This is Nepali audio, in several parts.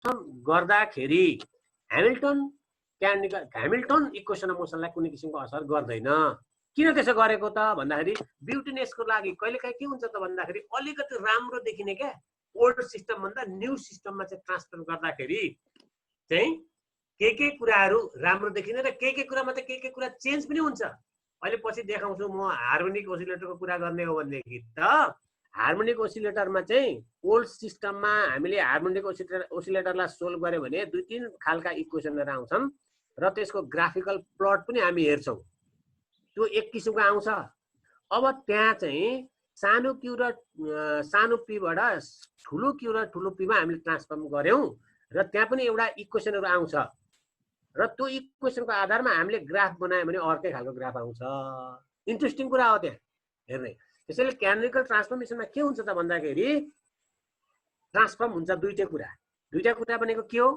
गर्दाखेरि ह्यामिल्टन इक्वेसन अफ मोसनलाई कुनै किसिमको असर गर्दैन। किन त्यसो गरेको त भन्दाखेरि ब्युटिनेसको लागि कहिलेकाहीँ के हुन्छ त भन्दाखेरि अलिकति राम्रो देखिने क्या ओल्ड सिस्टम भन्दा न्यू सिस्टममा चाहिँ ट्रान्सफर गर्दाखेरि चाहिँ के कुराहरू राम्रो देखिने र के कुरामा चाहिँ के कुरा चेन्ज पनि हुन्छ। अहिले पछि देखाउँछु म हार्मोनिक ओसिलेटरको कुरा गर्ने हो भनेदेखि त हार्मोनिक ओसिलेटरमा चाहिँ ओल्ड सिस्टममा हामीले हार्मोनिक ओसिलेटरलाई सोल्भ गर्यो भने 2-3 खालका इक्वेसनहरू आउँछन् र त्यसको ग्राफिकल प्लट पनि हामी हेर्छौँ। त्यो एक किसिमको आउँछ। अब त्यहाँ चाहिँ सानो क्यू र सानो पीबाट ठुलो क्यू र ठुलो पीमा हामीले ट्रान्सफर्म गर्यौँ र त्यहाँ पनि एउटा इक्वेसनहरू आउँछ र त्यो इक्वेसनको आधारमा हामीले ग्राफ बनायो भने अर्कै खालको ग्राफ आउँछ। इन्ट्रेस्टिङ कुरा हो त्यहाँ हेर्ने। त्यसैले क्यानोनिकल ट्रान्सफर्मेसनमा के हुन्छ त भन्दाखेरि ट्रान्सफर्म हुन्छ दुईटा कुरा भनेको के हो?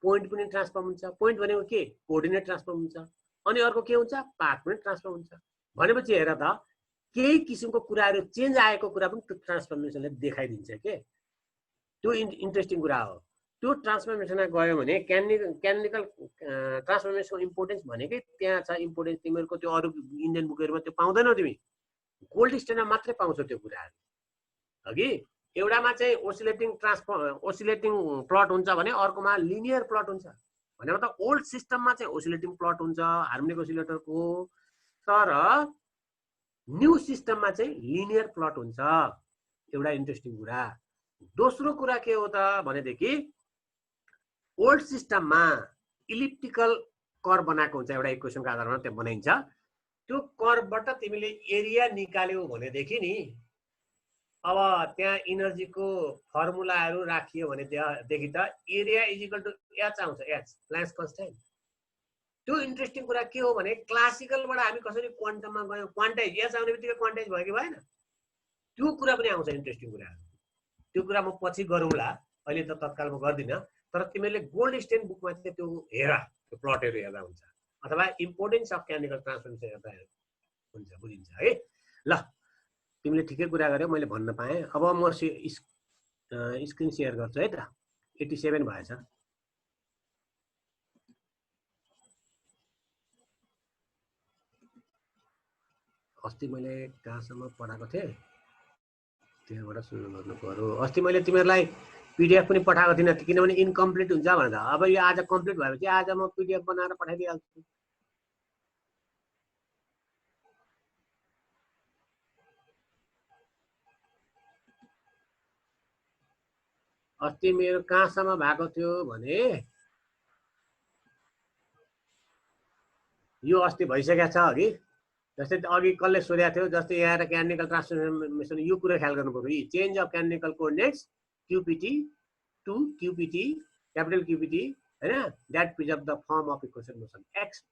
पोइन्ट पनि ट्रान्सफर्म हुन्छ। पोइन्ट भनेको के? कोअर्डिनेट ट्रान्सफर्म हुन्छ। अनि अर्को के हुन्छ? पाथ पनि ट्रान्सफर्म हुन्छ। भनेपछि हेर त केही किसिमको कुराहरू चेन्ज आएको कुरा पनि त्यो ट्रान्सफर्मेसनले देखाइदिन्छ के। त्यो इन्ट्रेस्टिङ कुरा हो। त्यो ट्रान्सफर्मेसनमा गयो भने क्यानोनिकल ट्रान्सफर्मेसनको इम्पोर्टेन्स भनेकै त्यहाँ छ। इम्पोर्टेन्स तिमीहरूको त्यो अरू इन्डियन बुकहरूमा त्यो पाउँदैनौ। तिमी गोल्ड स्ट्यान्डर्डमा मात्रै पाउँछौ त्यो कुराहरू। अघि एउटामा चाहिँ ओसिलेटिङ प्लट हुन्छ भने अर्कोमा लिनियर प्लट हुन्छ। भनेको त ओल्ड सिस्टममा चाहिँ ओसिलेटिङ प्लट हुन्छ हार्मोनिक ओसिलेटरको, तर न्यू सिस्टममा चाहिँ लिनियर प्लट हुन्छ। एउटा इन्ट्रेस्टिङ कुरा। दोस्रो कुरा के हो त भनेदेखि ओल्ड सिस्टममा इलिप्टिकल कर्व बनाएको हुन्छ एउटा इक्वेसनको आधारमा त्यो बनाइन्छ। त्यो कर्वबाट तिमीले एरिया निकाल्यौ भनेदेखि नि अब त्यहाँ इनर्जीको फर्मुलाहरू राखियो भनेदेखि त area is equal to H आउँछ। H Planck's constant. त्यो इन्ट्रेस्टिङ कुरा के हो भने क्लासिकलबाट हामी कसरी क्वान्टममा गयौँ, क्वान्टाइज एच आउने बित्तिकै क्वान्टाइज भयो कि भएन? त्यो कुरा पनि आउँछ इन्ट्रेस्टिङ कुराहरू। त्यो कुरा म पछि गरौँला, अहिले त तत्काल म गर्दिनँ। तर तिमीले गोल्ड स्ट्यान्ड बुकमा चाहिँ त्यो हेर, त्यो प्लटहरू हेर्दा हुन्छ, अथवा इम्पोर्टेन्स अफ क्यानोनिकल ट्रान्सफर्मेसन हेर्दा हुन्छ, बुझिन्छ है। ल तिमीले ठिकै कुरा गर्यौ, मैले भन्न पाएँ। अब म स्क्रिन सेयर गर्छु है त। 87 भएछ। अस्ति मैले कहाँसम्म पढाएको थिएँ त्यहाँबाट सुरु गर्नु पर्यो। अस्ति मैले तिमीहरूलाई पिडिएफ पनि पठाएको थिइनँ किनभने इन्कम्प्लिट हुन्छ भनेर। अब यो आज कम्प्लिट भएपछि आज म पिडिएफ बनाएर पठाइदिइहाल्छु। अस्ति मेरो कहाँसम्म भएको थियो भने यो अस्ति भइसकेको छ। अघि जस्तै अघि कसले सोधेको थियो, जस्तै यहाँ क्यानोनिकल ट्रान्सफर्मेसन यो कुरा ख्याल गर्नु पर्यो। Change of canonical coordinates Q P T to Q P T capital Q P T हैन, that preserve the form of equation motion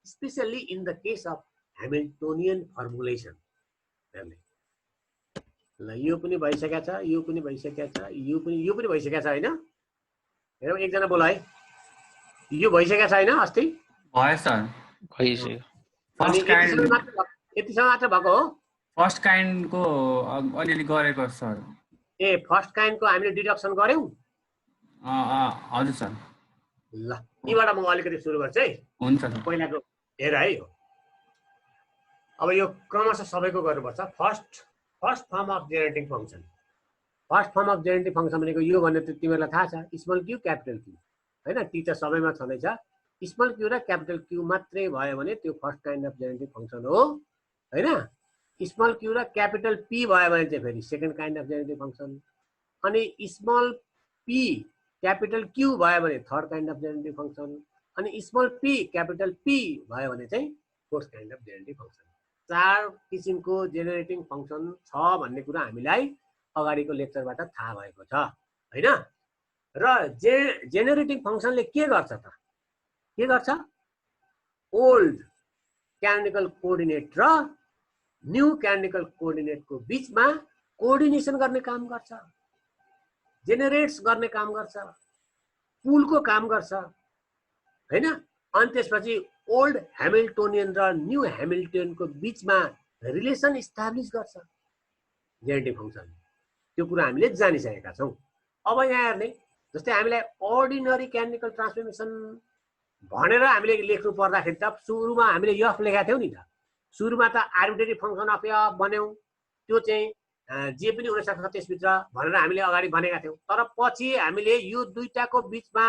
specially in the case of Hamiltonian formulation. ल यो पनि भइसकेको छ, यो पनि भइसकेको छ, यो पनि भइसकेको छ हैन। हेरौ एकजना बोला है, यो भइसकेको छ हैन? अस्ति भयो सर, भइसक्यो। फर्स्ट काइन्ड यतिसम्म मात्र भएको हो। फर्स्ट काइन्डको अलिअलि गरेको सर। ए फर्स्ट काइन्डको हामीले डिडक्सन गर्यौं। हजुर सर। ल यीबाट म अलिकति सुरु गर्छु है। हुन्छ सर। पहिलाको हेर है। अब यो क्रमशः सबैको गर्नुपर्छ। First form of generating function. First form of generating function भनेको यो भन्ने त तिमीहरूलाई थाहा छ, स्मल क्यू क्यापिटल क्यू हैन। टी त सबैमा छँदैछ। स्मल क्यू र क्यापिटल क्यू मात्रै भयो भने त्यो first kind of generating function हो हैन। स्मल क्यू र क्यापिटल पी भयो भने चाहिँ फेरि second kind of generating function. अनि स्मल पी क्यापिटल क्यू भयो भने third kind of generating function. अनि स्मल पी क्यापिटल पी भयो भने चाहिँ fourth kind of generating function. 4 किसिमको जेनेरेटिङ फङ्सन छ भन्ने कुरा हामीलाई अगाडिको लेक्चरबाट थाहा भएको छ हैन। र जेनेरेटिङ फङ्सनले के गर्छ त? के गर्छ? ओल्ड क्यानोनिकल कोअर्डिनेट र न्यू क्यानोनिकल कोअर्डिनेटको बीचमा कोअर्डिनेसन गर्ने काम गर्छ, जेनेरेट्स गर्ने काम गर्छ, पुलको काम गर्छ हैन। अनि त्यसपछि ओल्ड ह्यामिल्टोनियन र न्यू ह्यामिल्टोनियनको बीचमा रिलेसन इस्टाब्लिस गर्छ जेनेरेटिङ फङ्सन। त्यो कुरा हामीले जानिसकेका छौँ। अब यहाँ हेर्ने जस्तै हामीलाई अर्डिनरी क्यानिकल ट्रान्सफर्मेसन भनेर हामीले लेख्नु पर्दाखेरि त सुरुमा हामीले यफ लेखेका थियौँ नि त। सुरुमा त आर्बिट्रेरी फङ्सन अफ यफ भन्यौँ, त्यो चाहिँ जे पनि हुन सक्छ त्यसभित्र भनेर हामीले अगाडि भनेका थियौँ। तर पछि हामीले यो दुईटाको बिचमा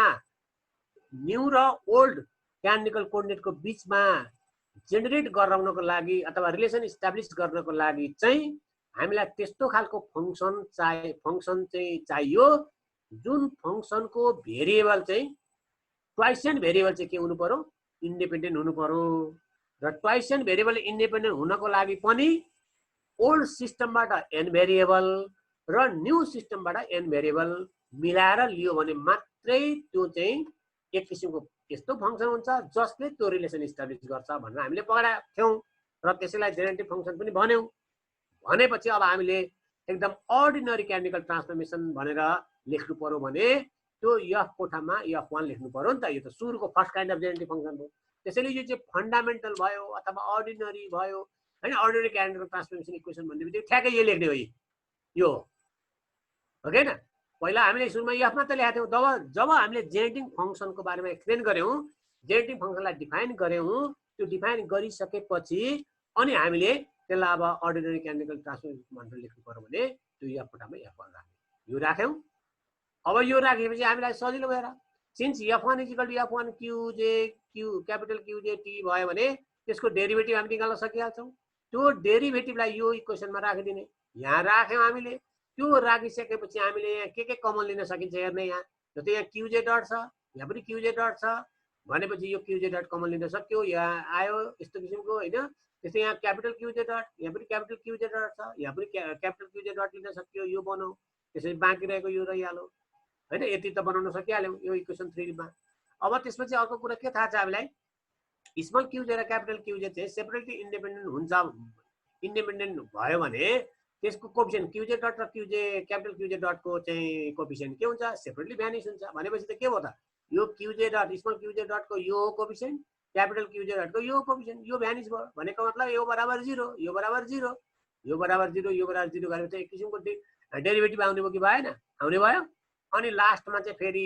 न्यू र ओल्ड क्यानिकल कोअर्डिनेटको बिचमा जेनेरेट गराउनको लागि अथवा रिलेसन इस्टाब्लिस गर्नको लागि चाहिँ हामीलाई त्यस्तो खालको फङ्सन चाहियो जुन फङ्सनको भेरिएबल चाहिँ ट्वाइस एन्ड भेरिएबल चाहिँ के हुनु पर्यो, इन्डिपेन्डेन्ट हुनु पर्यो। र ट्वाइस एन्ड भेरिएबल इन्डिपेन्डेन्ट हुनको लागि पनि ओल्ड सिस्टमबाट एन भेरिएबल र न्यू सिस्टमबाट एन भेरिएबल मिलाएर लियो भने मात्रै त्यो चाहिँ एक किसिमको यस्तो फङ्सन हुन्छ जसले त्यो रिलेसन इस्टाब्लिस गर्छ भनेर हामीले पढाएका थियौँ र त्यसैलाई जेनेरेटिभ फङ्सन पनि भन्यौँ। भनेपछि अब हामीले एकदम अर्डिनरी क्यानिकल ट्रान्सफर्मेसन भनेर लेख्नु पर्यो भने त्यो यफ कोठामा F1 लेख्नु पर्यो नि त। यो त सुरुको first kind of generative function हो। त्यसैले यो चाहिँ फन्डामेन्टल भयो अथवा अर्डिनरी भयो हैन। अर्डिनरी क्यानिकल ट्रान्सफर्मेसन इक्वेसन भन्ने बित्तिकै ठ्याक्कै यो लेख्ने हो। यो हो हैन। पहिला हामीले सुरुमा यफ मात्र लेखेका थियौँ। जब हामीले जेनेरेटिभ फङ्सनको बारेमा एक्सप्लेन गर्यौँ, जेनेरेटिभ फङ्सनलाई डिफाइन गर्यौँ, त्यो डिफाइन गरिसकेपछि अनि हामीले त्यसलाई अब अर्डिनरी क्यानिकल ट्रान्सफर्मेसन भनेर लेख्नु पर्यो भने त्यो यफ कोठामा F1 राख्ने। यो राख्यौँ। अब यो राखेपछि हामीलाई सजिलो भएर since F1 = F1 QJ capital QJ T भयो भने त्यसको डेरिभेटिभ हामी निकाल्न सकिहाल्छौँ। त्यो डेरिभेटिभलाई यो इक्वेसनमा राखिदिने। यहाँ राख्यौँ हामीले। त्यो राखिसकेपछि हामीले यहाँ के कमन लिन सकिन्छ हेर्ने। यहाँ जस्तै यहाँ QJ डट छ, यहाँ पनि QJ डट छ भनेपछि यो QJ डट कमन लिन सक्यो। यहाँ आयो यस्तो किसिमको हैन। त्यस्तै यहाँ क्यापिटल QJ डट, यहाँ पनि क्यापिटल QJ डट छ, यहाँ पनि क्यापिटल QJ डट लिन सक्यो। यो बनाऊ। त्यसरी बाँकी रहेको यो रहिहाल्यो हैन। यति त बनाउन सकिहाल्यौँ यो इक्वेसन 3 मा। अब त्यसपछि अर्को कुरा के थाहा छ हामीलाई, स्मल QJ र क्यापिटल QJ चाहिँ सेपरेटली इन्डिपेन्डेन्ट हुन्छ। इन्डिपेन्डेन्ट भयो भने त्यसको कोएफिसिएन्ट QJ डट र क्यापिटल QJ डटको चाहिँ कोएफिसिएन्ट के हुन्छ, सेपरेटली भ्यानिस हुन्छ। भनेपछि त के भयो त, यो QJ डट स्मल QJ डटको यो कोएफिसिएन्ट, क्यापिटल QJ डटको यो कोएफिसिएन्ट, यो भ्यानिस भयो। भनेको मतलब यो बराबर 0, यो बराबर 0, यो बराबर 0, यो बराबर 0 गरेपछि एक किसिमको डेरिभेटिभ आउने भयो कि भएन? आउने भयो। अनि लास्टमा चाहिँ फेरि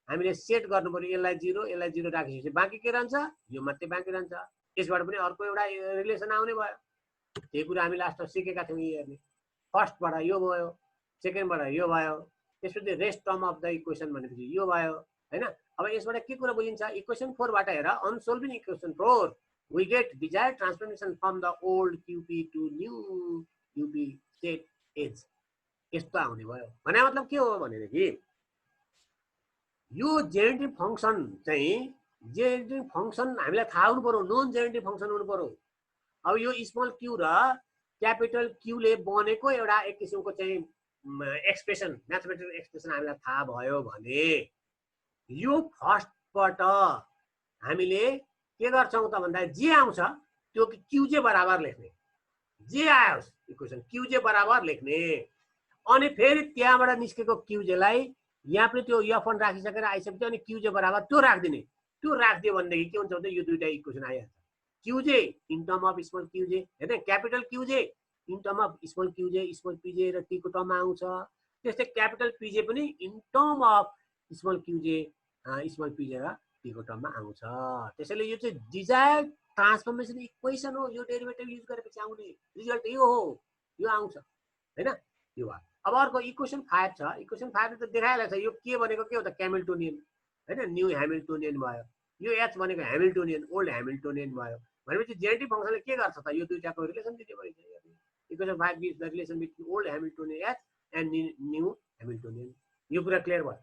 हामीले सेट गर्नु पर्यो यसलाई 0, यसलाई 0 राखेपछि बाँकी के रहन्छ, यो मात्रै बाँकी रहन्छ। यसबाट पनि अर्को एउटा रिलेसन आउने भयो। त्यही कुरा हामी लास्टमा सिकेका थियौँ। हेर्ने फर्स्टबाट यो भयो, सेकेन्डबाट यो भयो, त्यसपछि rest term of the equation भनेपछि यो भयो हैन। अब यसबाट के कुरा बुझिन्छ, इक्वेसन 4 बाट हेर, on solving equation 4 we get desired transformation from the old QP to new QP state as. यस्तो आउने भयो। भने मतलब के हो भनेदेखि यो जेनेरेटिभ फङ्सन चाहिँ जेनेरेटिभ फङ्सन हामीलाई थाहा हुनु पर्यो, नन जेनेरेटिभ फङ्सन हुनु पर्यो। अब यो स्मल Q र क्यापिटल Q ले बनेको एउटा एक किसिमको चाहिँ एक्सप्रेसन, म्याथमेटिकल एक्सप्रेसन हामीलाई थाहा भयो भने यो फर्स्टबाट हामीले के गर्छौँ त भन्दा जे आउँछ त्यो QJ बराबर लेख्ने। जे आयोस् इक्वेसन QJ बराबर लेख्ने। अनि फेरि त्यहाँबाट निस्केको QJ लाई यहाँ पनि त्यो F1 राखिसकेर आइसकेपछि अनि QJ बराबर त्यो राखिदिने। त्यो राखिदियो भनेदेखि के हुन्छ भन्दा यो दुईटा इक्वेसन आइहाल्छ। QJ in term of small QJ हैन, capital QJ in term of small QJ, small PJ र T को टर्ममा आउँछ। त्यस्तै क्यापिटल PJ पनि in term of small QJ, small PJ र T को टर्ममा आउँछ। त्यसैले यो चाहिँ डिजायर्ड ट्रान्सफर्मेसन इक्वेसन हो। यो डेरिभेटिभ युज गरेपछि आउने रिजल्ट यो हो, यो आउँछ हैन। यो भयो। अब अर्को इक्वेसन 5 छ। इक्वेसन 5 त देखाइहाल्छ। यो के भनेको के हो त, क्यामिल्टोनियन हैन, न्यू ह्यामिल्टोनियन भयो। यो H भनेको ह्यामिल्टोनियन, ओल्ड ह्यामिल्टोनियन भयो। भनेपछि जेनेरेटिभ फङ्सनले के गर्छ त, यो दुईटाको रिलेसन दिने भयो। Equation 5 gives the relation between old Hamiltonian H and new Hamiltonian. यो कुरा क्लियर भयो।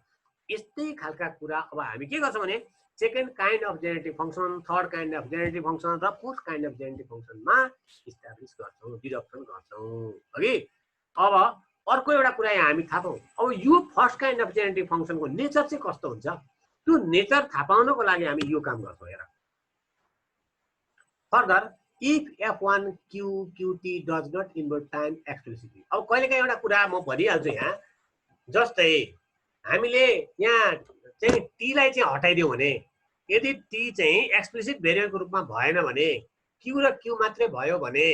यस्तै खालका कुरा अब हामी के गर्छौँ भने second kind of generative function, third kind of generative function र फोर्थ काइन्ड अफ जेनेरेटिभ फङ्सनमा इस्टाब्लिस गर्छौँ, डिडक्सन गर्छौँ हगि। अब अर्को एउटा कुरा यहाँ हामी थाहा पाउँ। अब यो फर्स्ट काइन्ड अफ जेनेरेटिभ फङ्सनको नेचर चाहिँ कस्तो हुन्छ, त्यो नेचर थाहा पाउनको लागि हामी यो काम गर्छौँ। हेर further if F1 QT does not invert time explicitly. अब कहिलेकाहीँ एउटा कुरा म भनिहाल्छु यहाँ। जस्तै हामीले यहाँ चाहिँ T लाई चाहिँ हटाइदियो भने, यदि T चाहिँ एक्सप्लिसिट भेरिएबलको रूपमा भएन भने, Q र Q मात्रै भयो भने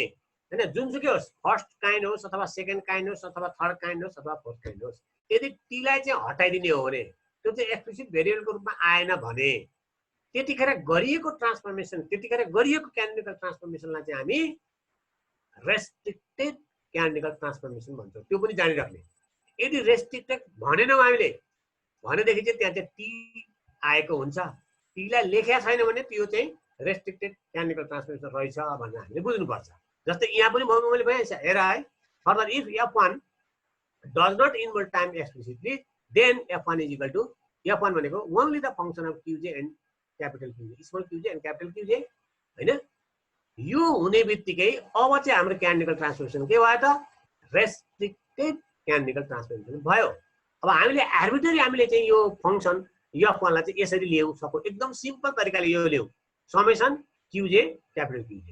हैन, जुनसुकै होस्, फर्स्ट काइन्ड होस् अथवा सेकेन्ड काइन्ड होस् अथवा थर्ड काइन्ड होस् अथवा फोर्थ काइन्ड होस्, यदि T लाई चाहिँ हटाइदिने हो भने त्यो चाहिँ एक्सप्लिसिट भेरिएबलको रूपमा आएन भने त्यतिखेर गरिएको ट्रान्सफर्मेसन, त्यतिखेर गरिएको क्यानोनिकल ट्रान्सफर्मेसनलाई चाहिँ हामी रेस्ट्रिक्टेड क्यानोनिकल ट्रान्सफर्मेसन भन्छौँ। त्यो पनि जानिराख्ने। यदि रेस्ट्रिक्टेड भनेनौँ हामीले भनेदेखि चाहिँ त्यहाँ चाहिँ टी आएको हुन्छ। टीलाई लेखेको छैन भने त्यो चाहिँ रेस्ट्रिक्टेड क्यानोनिकल ट्रान्सफर्मेसन रहेछ भनेर हामीले बुझ्नुपर्छ। जस्तै यहाँ पनि मैले भइहाल्छ, हेर है, further if f1 does not involve time explicitly then f1 is equal to f1 भनेको only the function of qj and capital qj, small qj and capital qj हैन। यो हुने बित्तिकै अब चाहिँ हाम्रो क्यानोनिकल ट्रान्सफर्मेसन के भयो त? रेस्ट्रिक्टेड क्यानोनिकल ट्रान्सफर्मेसन भयो। अब हामीले आर्बिट्रेरी हामीले चाहिँ यो फंक्सन f1 लाई चाहिँ यसरी ल्याउँ, सपोज एकदम सिम्पल तरिकाले यो ल्याउँ, समेसन qj क्यापिटल qj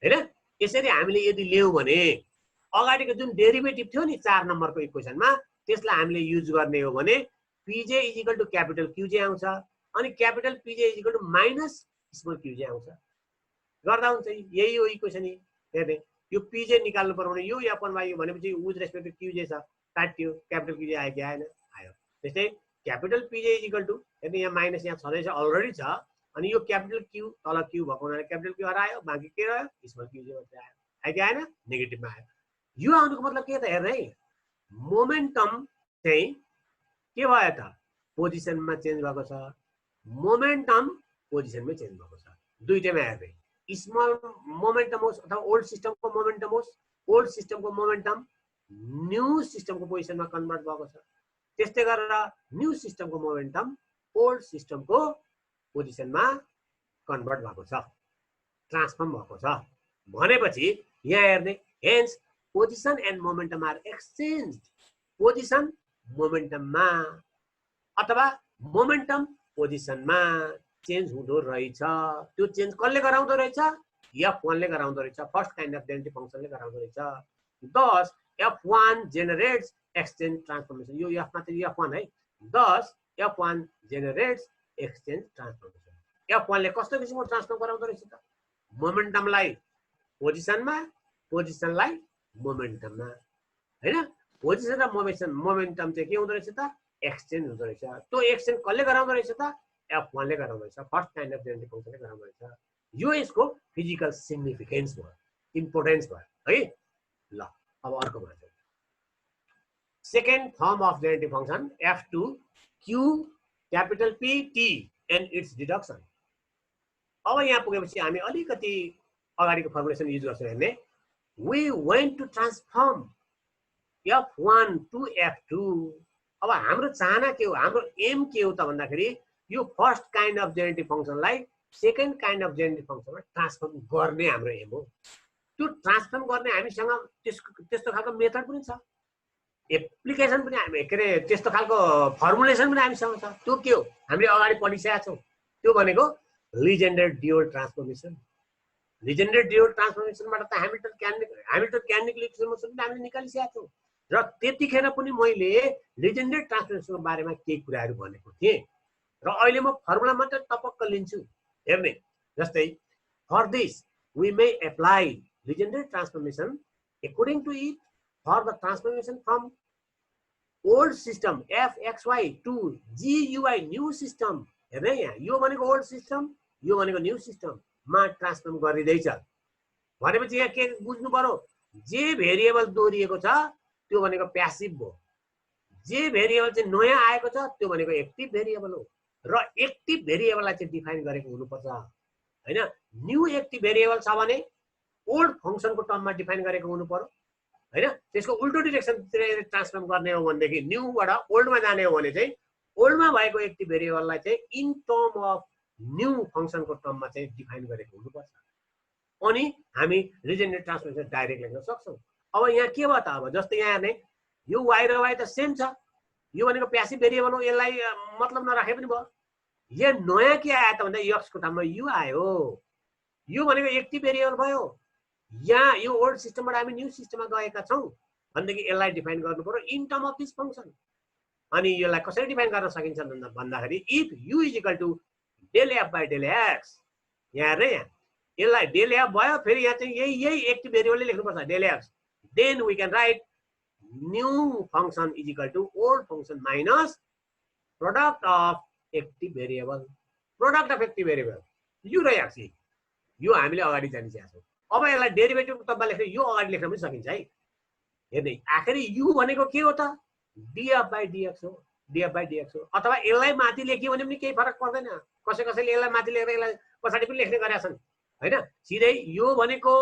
हैन। यसरी हामीले यदि ल्याउँ भने अगाडिको जुन डेरिभेटिभ थियो नि 4 नम्बरको इक्वेसनमा त्यसलाई हामीले युज गर्ने हो भने pj is equal to capital qj आउँछ, अनि capital pj is equal to minus small qj आउँछ। गर्दा हुन्छ यही हो इक्वेसन। हेर्ने यो pj निकाल्नु पर्यो भने यो f1 बाइ यो भनेपछि विथ रेस्पेक्ट टु qj छ, काट्यो, क्यापिटल qj आयो कि आएन? आयो। त्यस्तै capital pj is equal to, हेर्ने यहाँ माइनस यहाँ छँदैछ, अलरेडी छ, अनि यो क्यापिटल q तल q भएको हुनाले क्यापिटल q हरायो, बाँकी के रह्यो? स्मल qj मात्रै आयो। आयो कि आएन? नेगेटिभमा आयो। यो आउनुको मतलब के त? हेर्ने मोमेन्टम चाहिँ के भयो त? पोजिसनमा चेन्ज भएको छ। मोमेन्टम पोजिसनमै चेन्ज भएको छ। दुईटैमा हेर्ने स्मल मोमेन्टम होस् अथवा ओल्ड सिस्टमको मोमेन्टम होस्, ओल्ड सिस्टमको मोमेन्टम न्यू सिस्टमको पोजिसनमा कन्भर्ट भएको छ। त्यस्तै गरेर न्यू सिस्टमको मोमेन्टम ओल्ड सिस्टमको पोजिसनमा कन्भर्ट भएको छ, ट्रान्सफर्म भएको छ भनेपछि यहाँ हेर्ने hence position and momentum are exchanged. Position मोमेन्टममा अथवा मोमेन्टम पोजिसनमा चेन्ज हुँदो रहेछ। त्यो चेन्ज कसले गराउँदो रहेछ? f1 ले गराउँदो रहेछ, फर्स्ट काइन्ड अफ डेन्सिटी फंक्सनले गराउँदो रहेछ। दस f1 जेनरेट्स एक्सचेन्ज ट्रान्सफर्मेसन। यो f मा चाहिँ f1 है। दस f1 generates exchange transformation. f1 ले कस्तो किसिमको ट्रान्सफर्म गराउँदो रहेछ त? मोमेन्टमलाई पोजिसनमा, पोजिसनलाई मोमेन्टममा हैन। पोजिसन र मोमेन्टम चाहिँ के हुँदो रहेछ त? एक्सचेन्ज हुँदो रहेछ। त्यो एक्सचेन्ज कसले गराउँदो रहेछ त? f1 ले गराउँदो रहेछ, फर्स्ट काइन्ड अफ डेन्सिटी फंक्सनले गराउँदो रहेछ। यो यसको फिजिकल सिग्निफिकेन्स भयो, इम्पोर्टेन्स भयो है। ल अब अर्को भन्छ second form of density function f2 q capital p t and it's deduction. अब यहाँ पुगेपछि हामी अलिकति अगाडिको फर्मुलेसन युज गर्छौँ। हेर्ने we went to transform f1 to f2। अब हाम्रो चाहना के हो, हाम्रो एम के हो त भन्दाखेरि यो फर्स्ट काइन्ड अफ जेनेरेटिभ फंक्सनलाई सेकेन्ड काइन्ड अफ जेनेरेटिभ फंक्सनमा ट्रान्सफर्म गर्ने हाम्रो एम हो। त्यो ट्रान्सफर्म गर्ने हामीसँग त्यस्तो खालको मेथड पनि छ, एप्लिकेसन पनि हामी के अरे त्यस्तो खालको फर्मुलेसन पनि हामीसँग छ। त्यो के हो? हामीले अगाडि पढिसकेका छौँ। त्यो भनेको लिजेन्डर ड्युअल ट्रान्सफर्मेसन। लिजेन्डर ड्युअल ट्रान्सफर्मेसनबाट त हैमिल्टन क्यानोनिकल इक्वेसन पनि हामीले निकालिसकेका छौँ। र त्यतिखेर पनि मैले लिजेन्डर ट्रान्सफर्मेसनको बारेमा केही कुराहरू भनेको थिएँ र अहिले म फर्मुला मात्र टपक्क लिन्छु। हेर्ने जस्तै for this we may apply Legendre transformation according to it for the transformation from old system fxy to gui new system। हेर्ने यहाँ यो भनेको ओल्ड सिस्टम, यो भनेको न्यू सिस्टम मा ट्रान्सफर्म गरिदैछ भनेपछि यहाँ के बुझ्नु पर्यो? जे भेरिएबल दोहोरिएको छ त्यो भनेको प्यासिभ हो, जे भेरिएबल चाहिँ नयाँ आएको छ त्यो भनेको एक्टिभ भेरिएबल हो। र एक्टिभ भेरिएबललाई चाहिँ डिफाइन गरेको हुनुपर्छ हैन। न्यू एक्टिभ भेरिएबल छ भने ओल्ड फंक्सनको टर्ममा डिफाइन गरेको हुनु पर्यो हैन। त्यसको उल्टो डिरेक्सनतिर ट्रान्सफर्म गर्ने हो भनेदेखि न्यूबाट ओल्डमा जाने हो भने चाहिँ ओल्डमा भएको एक्टिभ भेरिएबललाई चाहिँ इन टर्म अफ न्यू फंक्सनको टर्ममा चाहिँ डिफाइन गरेको हुनुपर्छ। अनि हामी लिजेन्डर ट्रान्सफर्मेसन डाइरेक्ट लेख्न सक्छौँ। अब यहाँ के भयो त? अब जस्तै यहाँ हेर्ने यो y र y त सेम छ, यो भनेको प्यासिभ भेरिएबल हो, यसलाई मतलब नराखे पनि भयो। यहाँ नयाँ के आयो त भन्दा x को ठाउँमा u आयो, यो भनेको एक्टिभ भेरिएबल भयो। यहाँ यो ओल्ड सिस्टमबाट हामी न्यू सिस्टममा गएका छौँ भनेदेखि यसलाई डिफाइन गर्नु पर्यो in term of this function. अनि यसलाई कसरी डिफाइन गर्न सकिन्छ भन्दाखेरि if u is equal to del f by del x। यहाँ हेर्ने यहाँ यसलाई डेल f भयो, फेरि यहाँ चाहिँ यही एक्टिभ भेरिएबलले लेख्नुपर्छ del f। Then we can write new function is equal to old function minus product of active variable, product of active variable u र एक्स, यो हामीले अगाडि जानिसकेका छौँ। अब यसलाई डेरिभेटिभ टर्ममा लेख्दा यो अगाडि लेख्न पनि सकिन्छ है। हेर्दै आखिरी यु भनेको के हो त, डिएफ बाई डिएक्स हो, डिएफ बाई डिएक्स हो। अथवा यसलाई माथि लेख्यो भने पनि केही फरक पर्दैन, कसैले यसलाई माथि लेखेर यसलाई पछाडि पनि लेख्ने गरेका छन् हैन। सिधै यो भनेको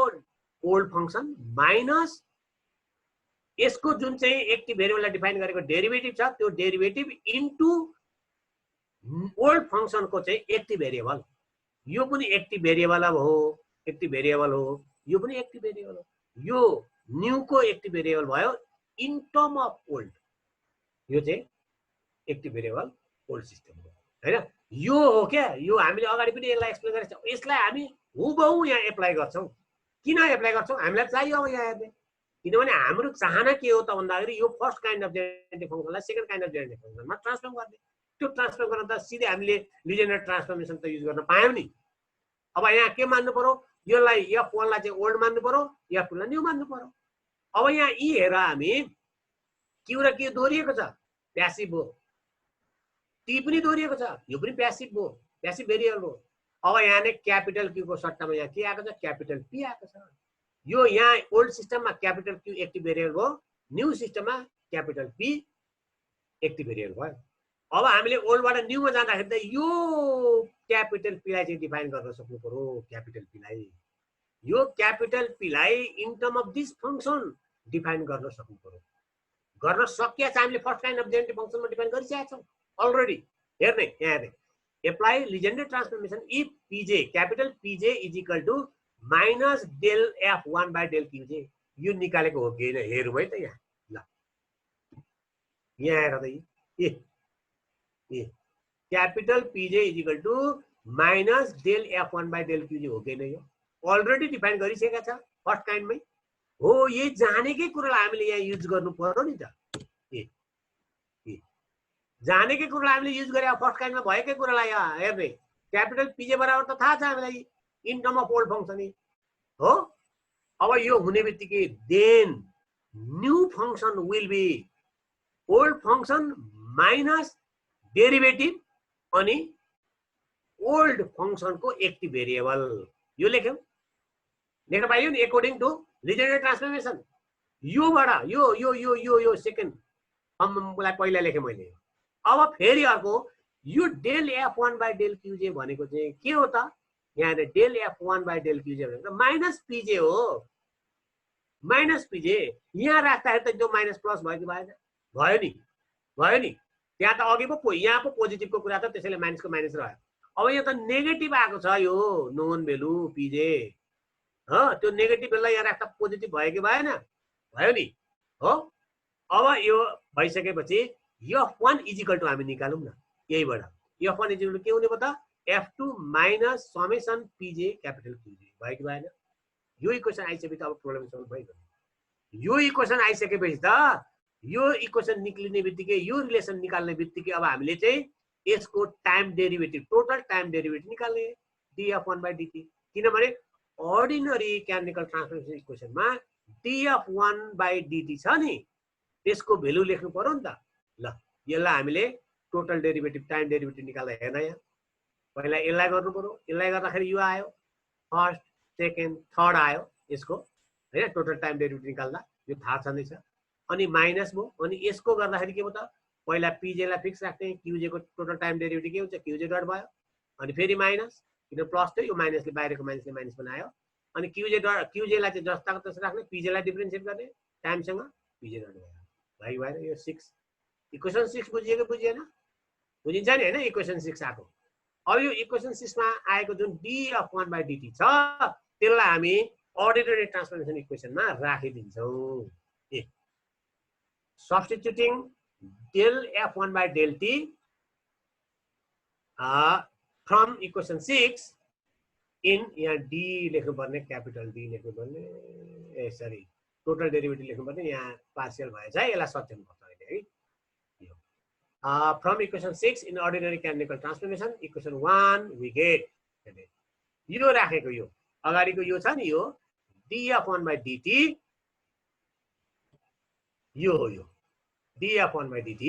ओल्ड फङ्सन माइनस यसको जुन चाहिँ एक्टिभ भेरिएबललाई डिफाइन गरेको डेरिभेटिभ छ त्यो डेरिभेटिभ इन्टु ओल्ड फङ्सनको चाहिँ एक्टिभ भेरिएबल। यो पनि एक्टिभ भेरिएबल हो, एक्टिभ भेरिएबल हो, यो पनि एक्टिभ भेरिएबल हो। यो न्यूको एक्टिभ भेरिएबल भयो इन टर्म अफ ओल्ड, यो चाहिँ एक्टिभ भेरिएबल ओल्ड सिस्टम हो हैन। यो हो क्या, यो हामीले अगाडि पनि यसलाई एक्सप्लेन गरेका छौँ। यसलाई हामी हुबहु यहाँ एप्लाई गर्छौँ। किन एप्लाई गर्छौँ, हामीलाई चाहियो अब यहाँ हेर्ने, किनभने हाम्रो चाहना के हो त भन्दाखेरि यो फर्स्ट काइन्ड अफ जेनेरेटिभ फङ्सनलाई सेकेन्ड काइन्ड अफ जेनेरेटिभ फङ्सनमा ट्रान्सफर्म गर्ने। त्यो ट्रान्सफर्म गर्न त सिधै हामीले लिनियर ट्रान्सफर्मेसन त युज गर्न पायौँ नि। अब यहाँ के मान्नु पर्यो, यसलाई F1 लाई चाहिँ ओल्ड मान्नु पर्यो, F2 लाई न्यू मान्नु पर्यो। अब यहाँ यी हेर हामी क्यू र क्यू दोहोरिएको छ, प्यासिभ हो। टी पनि दोहोरिएको छ, यो पनि प्यासिभ हो, प्यासिभ भेरिएबल हो। अब यहाँ नै क्यापिटल क्यू को सट्टामा यहाँ के आएको छ, क्यापिटल पी आएको छ। यो यहाँ ओल्ड सिस्टममा क्यापिटल क्यू एक्टिभ भेरिएबल हो, न्यू सिस्टममा क्यापिटल पी एक्टिभ भेरिएबल भयो। अब हामीले ओल्डबाट न्यूमा जाँदाखेरि त यो क्यापिटल पीलाई चाहिँ डिफाइन गर्न सक्नु पर्यो। क्यापिटल पीलाई, यो क्यापिटल पीलाई in term of this function define गर्न सक्नु पर्यो। गर्न सकिया छ, हामीले फर्स्ट काइन्ड अफ जेनेरेटिभ फङ्सनमा डिफाइन गरिसकेका छौँ अलरेडी। हेर्ने यहाँ हेर्ने, apply Legendre transformation if P J capital P J is equal to minus del F1 by del Q J. यो निकालेको हो कि होइन हेरौँ है त यहाँ। ल यहाँ हेर त, A capital P J is equal to minus del F1 by del Q J हो कि होइन, यो अलरेडी डिफाइन गरिसकेका छ फर्स्ट काइन्डमै हो। यही जानेकै कुरालाई हामीले यहाँ युज गर्नु पर्यो नि त। जानेकै कुरालाई हामीले युज गरे, फर्स्ट काइन्डमा भएकै कुरालाई यहाँ हेर्ने, क्यापिटल पीजे बराबर त थाहा छ हामीलाई in term of old function हो। अब यो हुने बित्तिकै then new function will be old function minus derivative अनि ओल्ड फङ्सनको एक्टिभ भेरिएबल। यो लेख्यौँ, लेख्न पाइयो नि एकोर्डिङ टु लिनियर ट्रान्सफर्मेसन। योबाट यो यो यो यो यो सेकेन्ड फर्मलाई पहिला लेखेँ मैले। अब फेरि अर्को यो del F1 by del QJ भनेको चाहिँ के हो त, यहाँ del F1 by del QJ भनेको माइनस पीजे हो। माइनस पीजे यहाँ राख्दाखेरि त त्यो माइनस प्लस भयो कि भएन, भयो नि, भयो नि। त्यहाँ त अघि पो यहाँ पो पोजिटिभको कुरा त, त्यसैले माइनसको माइनस रह्यो। अब यहाँ त नेगेटिभ आएको छ, यो नोन भेल्यु पीजे हो। त्यो नेगेटिभ भेल्युलाई यहाँ राख्दा पोजिटिभ भयो कि भएन, भयो नि हो। अब यो भइसकेपछि F1 इज इक्वल टु हामी निकालौँ न यहीबाट। F1 इज इक्वल टु के हुने भयो त, F2 माइनस समेसन पीजे क्यापिटल क्यूजे भयो कि भएन। यो इक्वेसन आइसकेपछि अब प्रब्लम सल्भ भइगयो। यो इक्वेसन आइसकेपछि त यो इक्वेसन निक्लिने बित्तिकै, यो रिलेसन निकाल्ने बित्तिकै अब हामीले चाहिँ यसको time derivative, total time derivative निकाल्ने dF1 बाई dt। किनभने अर्डिनरी क्यानिकल ट्रान्सफर्मेसन इक्वेसनमा dF1 बाई dt छ नि, त्यसको भेल्यु लेख्नु पर्यो नि त। ल यसलाई हामीले टोटल डेरिभेटिभ टाइम डेरिभेटिभ निकाल्दा हेर्न, यहाँ पहिला यसलाई गर्नु पर्यो। यसलाई गर्दाखेरि यो आयो, फर्स्ट सेकेन्ड थर्ड आयो यसको हैन, टोटल टाइम डेरिभेटिभ निकाल्दा यो थाहा छँदैछ। अनि माइनस भयो, अनि यसको गर्दाखेरि के भयो त, पहिला पीजे लाई फिक्स राख्ने, क्यूजे को टोटल टाइम डेरिभेटिभ के हुन्छ, क्यूजे डट भयो, अनि फेरि माइनस, किन प्लस थियो, यो माइनसले बाहिरको माइनसले माइनस बनायो। अनि क्यूजे लाई चाहिँ जस्ताको तस्तै राख्ने, पीजे लाई डिफरेन्सिएट गर्ने टाइमसँग, पीजे डट भयो, भाइ भएर यो 6 इक्वेसन 6 बुझियो कि बुझिएन, बुझिन्छ नि हैन। इक्वेसन 6 आएको। अब यो इक्वेसन 6 मा आएको जुन dF1 बाई dt छ त्यसलाई हामी अर्डिनरी ट्रान्सफर्मेसन इक्वेसनमा राखिदिन्छौँ। सब्स्टिट्युटिङ del F1 by del t from equation 6 in यहाँ d लेख्नुपर्ने, क्यापिटल d लेख्नुपर्ने, ए सरी टोटल डेरिभेटिभ लेख्नुपर्ने, यहाँ पार्शियल भएछ है, यसलाई सच्याउनु पर्छ अहिले है। From equation 6 in ordinary canonical transformation equation 1 we get, यो राखेको, यो अगाडिको यो छ नि, यो dF1 by dt, यो हो यो dF1 by dt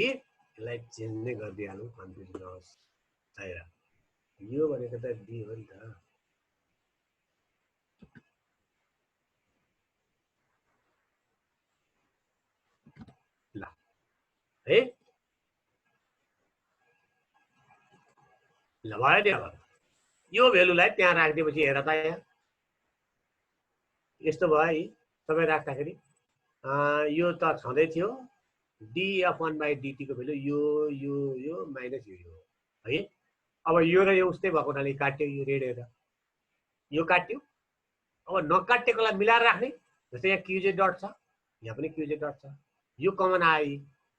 यसलाई चेन्ज नै गरिदिइहालौँ कन्फ्युज नहोस् आएर यो भनेको त डी हो नि त ल है ल भयो नि अब यो भेल्युलाई त्यहाँ राखिदिएपछि हेर त यहाँ यस्तो भयो है सबै राख्दाखेरि यो त छँदै थियो df1/dt को भेल्यु यो माइनस यो है अब यो र यो उस्तै भएको हुनाले काट्यो यो रेड हेर यो काट्यो अब नकाटेकोलाई मिलाएर राख्ने जस्तै यहाँ क्युजे डट छ यहाँ पनि क्युजे डट छ यो कमन आयो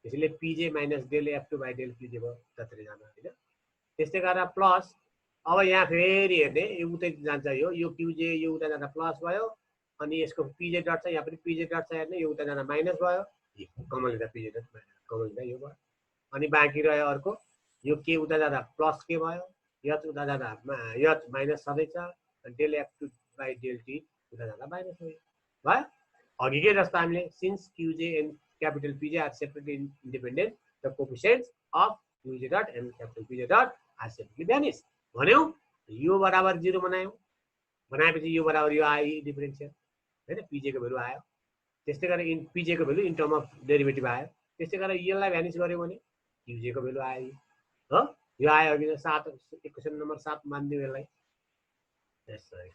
त्यसैले पिजे माइनस डेल f2/डेल क्युजे भयो जत्रै जान होइन त्यस्तै गरेर प्लस अब यहाँ फेरि हेर्ने यो उतै जान्छ यो क्युजे यो उता जाँदा प्लस भयो अनि यसको पिजे डट छ यहाँ पनि पिजे डट छ हेर्ने यो उता जाँदा माइनस भयो कमन लिँदा पिजे डट कमन लिँदा यो भयो अनि बाँकी रह्यो अर्को यो के उता जाँदा प्लस के भयो यच उता जाँदा यच माइनस छँदैछ डेल f2/डेल टी उता जाँदा माइनस भयो अघिकै जस्तो हामीले since Q J and capital P J are separately independent the coefficients of Q J dot and capital P J dot are separately vanish भन्यौ यो बराबर 0 बनायौ बनाएपछि यो बराबर यो आयो डिफरेन्सियल हैन पिजे को भ्यालु आयो त्यस्तै गरेर इन पिजे को value in term of derivative आयो त्यस्तै गरेर यसलाई भ्यानिस गर्यो भने क्युजे को भ्यालु आयो हो यो आयो अघि 7 इक्वेसन नम्बर 7 मान्दियौ यसलाई त्यसै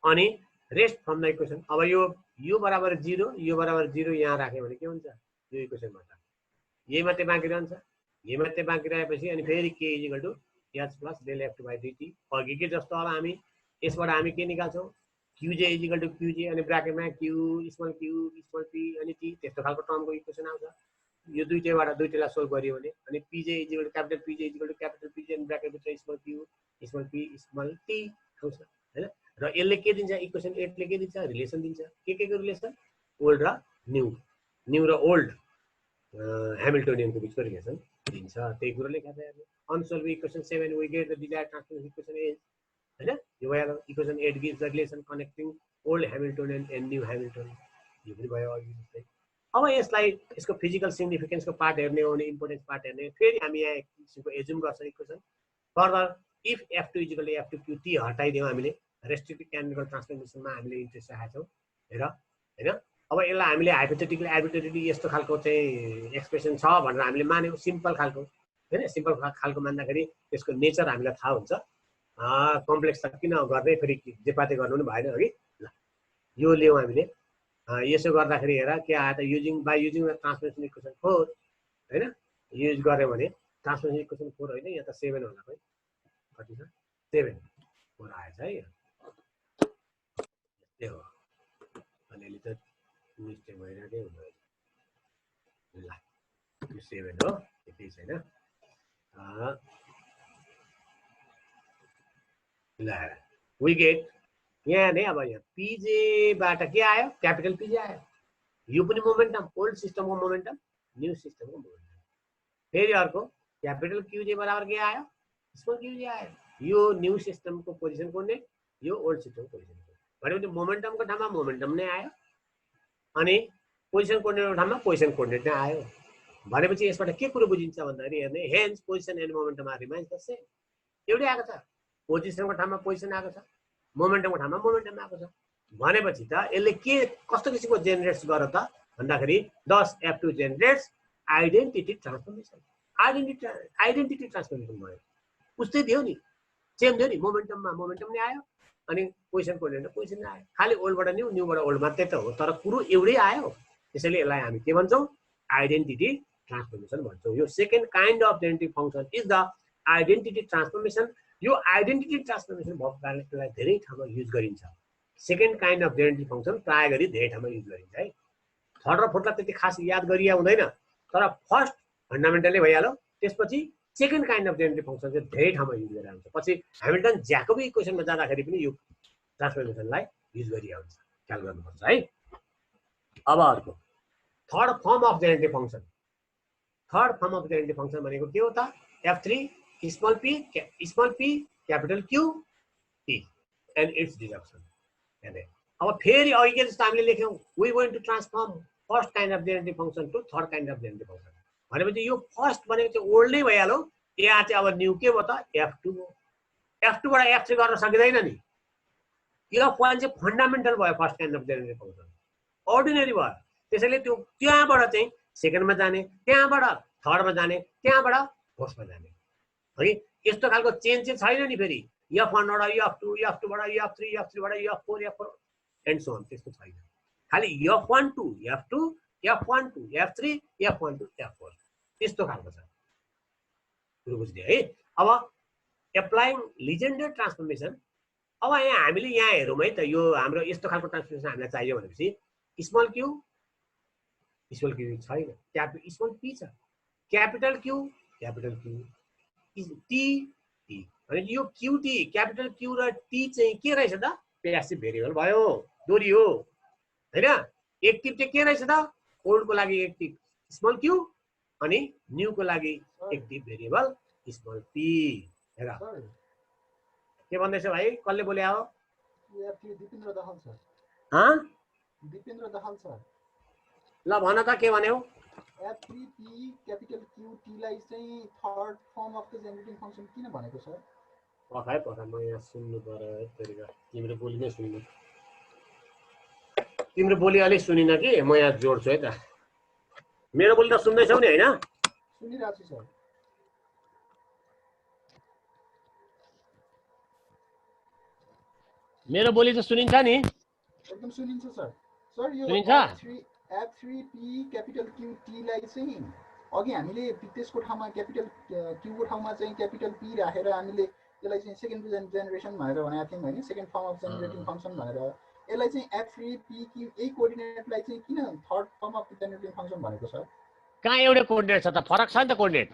अनि रेस्ट फ्रम द इक्वेसन अब यो बराबर 0 यो बराबर 0 यहाँ राख्यो भने के हुन्छ यो इक्वेसनबाट यही मात्रै बाँकी रहन्छ यही मात्रै बाँकी रहेपछि अनि फेरि k equal to h plus del f2/dt अघिकै जस्तो अब हामी यसबाट हामी के निकाल्छौँ qj इक्वल टु qj अनि ब्र्याकेटमा q स्मल p अनि t त्यस्तो खालको टर्मको इक्वेसन आउँछ यो दुईटैलाई सोल्भ गरियो भने अनि pj equal to capital pj equal to capital pj अनि ब्र्याकेटभित्र स्मल p स्मल t आउँछ हैन र यसले के दिन्छ इक्वेसन 8 ले के दिन्छ रिलेसन दिन्छ के को रिलेसन ओल्ड र न्यू र ओल्ड ह्यामिल्टोनियनको बिचको रिलेसन दिन्छ त्यही कुरो लेखा छ हेर्नु on solve equation 7 we get the desired transformation equation is हैन यो भयो equation 8 gives the relation connecting old Hamiltonian and new Hamiltonian यो पनि भयो अघि जस्तै अब यसलाई यसको फिजिकल सिग्निफिकेन्सको पार्ट हेर्ने हो भने इम्पोर्टेन्स पार्ट हेर्ने फेरि हामी यहाँ एक किसिमको एजुम गर्छ equation further if f2 equal to f2 q t हटाइदियौ हामीले रेस्ट्रिक्टेड क्यानोनिकल ट्रान्सफर्मेसनमा हामीले इन्ट्रेस्ट राखेका छौँ हेर हैन अब यसलाई हामीले हाइपोथेटिकली आर्बिट्रेरीली यस्तो खालको चाहिँ एक्सप्रेसन छ भनेर हामीले मान्यौ सिम्पल खालको हैन सिम्पल खालको मान्दाखेरि त्यसको नेचर हामीलाई थाहा हुन्छ कम्प्लेक्स त किन गर्दै फेरि जेपाते गर्नु पनि भएन अघि ल यो ल्याउँ हामीले यसो गर्दाखेरि हेर के आयो त युजिङ द ट्रान्सफर्मेसन इक्वेसन 4 हैन युज गर्यो भने ट्रान्सफर्मेसन इक्वेसन 4 हैन यहाँ त 7 होला खै कति छ 7 4 आएछ है त्यही हो अलिअलि त मिस्टेक भइरहेकै हुन्छ ल यो 7 हो त्यही छैन ल वी गेट यहाँ नै अब यहाँ पिजे बाट के आयो क्यापिटल पिजे आयो यो पनि मोमेन्टम ओल्ड सिस्टमको मोमेन्टम न्यू सिस्टमको मोमेन्टम फेरि अर्को क्यापिटल क्युजे बराबर के आयो स्मल क्युजे आयो यो न्यू सिस्टमको पोजिसन कोर्डिनेट यो ओल्ड सिस्टमको पोजिसन भनेपछि मोमेन्टमको ठाउँमा मोमेन्टम नै आयो अनि पोजिसन कोर्डिनेटको ठाउँमा पोजिसन कोर्डिनेट नै आयो भनेपछि यसबाट के कुरो बुझिन्छ भन्दाखेरि हेर्ने hence position and momentum are remains the same एउटै आएको छ पोजिसनको ठाउँमा पोजिसन आएको छ मोमेन्टमको ठाउँमा मोमेन्टम आएको छ भनेपछि त यसले के कस्तो किसिमको जेनेरेट्स गर त भन्दाखेरि दस f2 generates identity transformation identity transformation भयो उस्तै दियो नि सेम दियो नि मोमेन्टममा मोमेन्टम नै आयो अनि पोजिसन कोर्डिनेट पोजिसन नै आयो खाली ओल्डबाट न्यूबाट ओल्ड मात्रै त हो तर कुरो एउटै आयो त्यसैले यसलाई हामी के भन्छौँ आइडेन्टिटी ट्रान्सफर्मेसन भन्छौँ यो second kind of generative function is the identity transformation यो आइडेन्टिटी ट्रान्सफर्मेसन भएको कारणले यसलाई धेरै ठाउँमा युज गरिन्छ second kind of generative function प्राय गरी धेरै ठाउँमा युज गरिन्छ है थर्ड र फोर्थलाई त्यति खास याद गरिया हुँदैन तर फर्स्ट फन्डामेन्टलै भइहाल्यो त्यसपछि second kind of generative function चाहिँ धेरै ठाउँमा युज गरेर हुन्छ पछि ह्यामिल्टन ज्याकोबी इक्वेसनमा जाँदाखेरि पनि यो ट्रान्सफर्मेसनलाई युज गरिया हुन्छ ख्याल गर्नुपर्छ है अब अर्को third form of generative function भनेको के हो त f3 स्मल p क्यापिटल q t and it's deduction हेर्ने अब फेरि अघि जस्तो हामीले लेख्यौँ we going to transform first kind of generative function to third kind of generative function भनेपछि यो फर्स्ट भनेको चाहिँ ओल्ड नै भइहाल्यो, यहाँ चाहिँ अब न्यू के भयो त F2 हो। F2 बाट F3 गर्न सकिँदैन नि। F1 चाहिँ फन्डामेन्टल भयो first kind of generative function, ordinary भयो। त्यसैले त्यो त्यहाँबाट चाहिँ सेकेन्डमा जाने, त्यहाँबाट थर्डमा जाने, त्यहाँबाट फोर्थमा जाने है। यस्तो खालको चेन्ज चाहिँ छैन नि फेरि F1 बाट F2, F2 बाट F3, F3 बाट F4, F4 and so on, त्यस्तो छैन। खालि F1 to F2, F1 to F3, F1 to F4 त्यस्तो खालको छ। कुरो बुझ्दियो है। अब एप्लाइङ लिजेन्डर ट्रान्सफर्मेसन, अब यहाँ हामीले यहाँ हेरौँ है त, यो हाम्रो यस्तो खालको ट्रान्सफर्मेसन हामीलाई चाहियो भनेपछि स्मल क्यू छैन, स्मल पी छ, क्यापिटल क्यू टी भने यो क्यूटी क्यापिटल क्यू र टी चाहिँ के रहेछ त प्यासिभ भेरिएबल भयो, दोहोरी हो हैन। एक्टिभ चाहिँ के रहेछ त ओल्डको लागि एक्टिभ स्मल क्यू अनि न्यूको लागि एक्टिभ भेरिएबल स्मल पी। हेर के भन्दैछ भाइ, कसले बोले हो? दिपेन्द्र दाहाल सर। दिपेन्द्र दाहाल सर। ल भन त के भन्यौ? F3P क्यापिटल क्यू टी लाई चाहिँ third form of the generating function किन भनेको सर? पखाइ म यहाँ सुन्नु पर्यो तरिका, तिम्रो बोली नै सुन्नु, तिम्रो बोली अलि सुनिन कि म यहाँ जोड्छु है त। मेरो बोली त सुन्दैछौ नि हैन? सुनिरहेको छु सर। मेरो बोली त सुनिन्छ नि? एकदम सुनिन्छ सर। सर यो F3P क्यापिटल क्यू टी लाई चाहिँ अघि हामीले त्यसको ठाउँमा क्यापिटल क्यू को ठाउँमा चाहिँ क्यापिटल पी राखेर हामीले यसलाई चाहिँ सेकेन्ड जेनेरेसन भनेर भनेको थियौँ हैन, second form of generating function भनेर। यसलाई चाहिँ F3P क्यू यही कोअर्डिनेटलाई चाहिँ किन third form of generating function भनेको सर? कहाँ एउटै कोअर्डिनेट छ त, फरक छ नि त कोअर्डिनेट।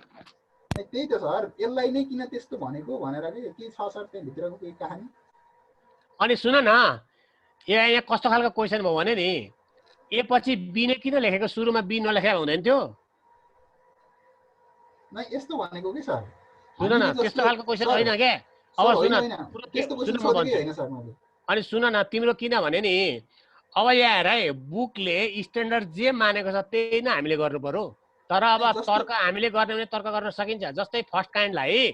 त्यही त सर, यसलाई नै किन त्यस्तो भनेको भनेर के छ सर त्यहाँ भित्रको केही कहानी? अनि सुन न, यहाँ कस्तो खालको क्वेसन भयो भने नि, ए पछि बी नै किन लेखेको, सुरुमा बी नलेखेको हुँदैन थियो? नै यस्तो भनेको के सर? सुन न, त्यस्तो खालको क्वेसन होइन के। अब सुन, अनि सुन न तिम्रो किनभने नि अब यहाँ हेर है, बुकले स्ट्यान्डर्ड जे मानेको छ त्यही नै हामीले गर्नु पर्यो। तर अब तर्क हामीले गर्ने भने तर्क गर्न सकिन्छ। जस्तै फर्स्ट काइन्डलाई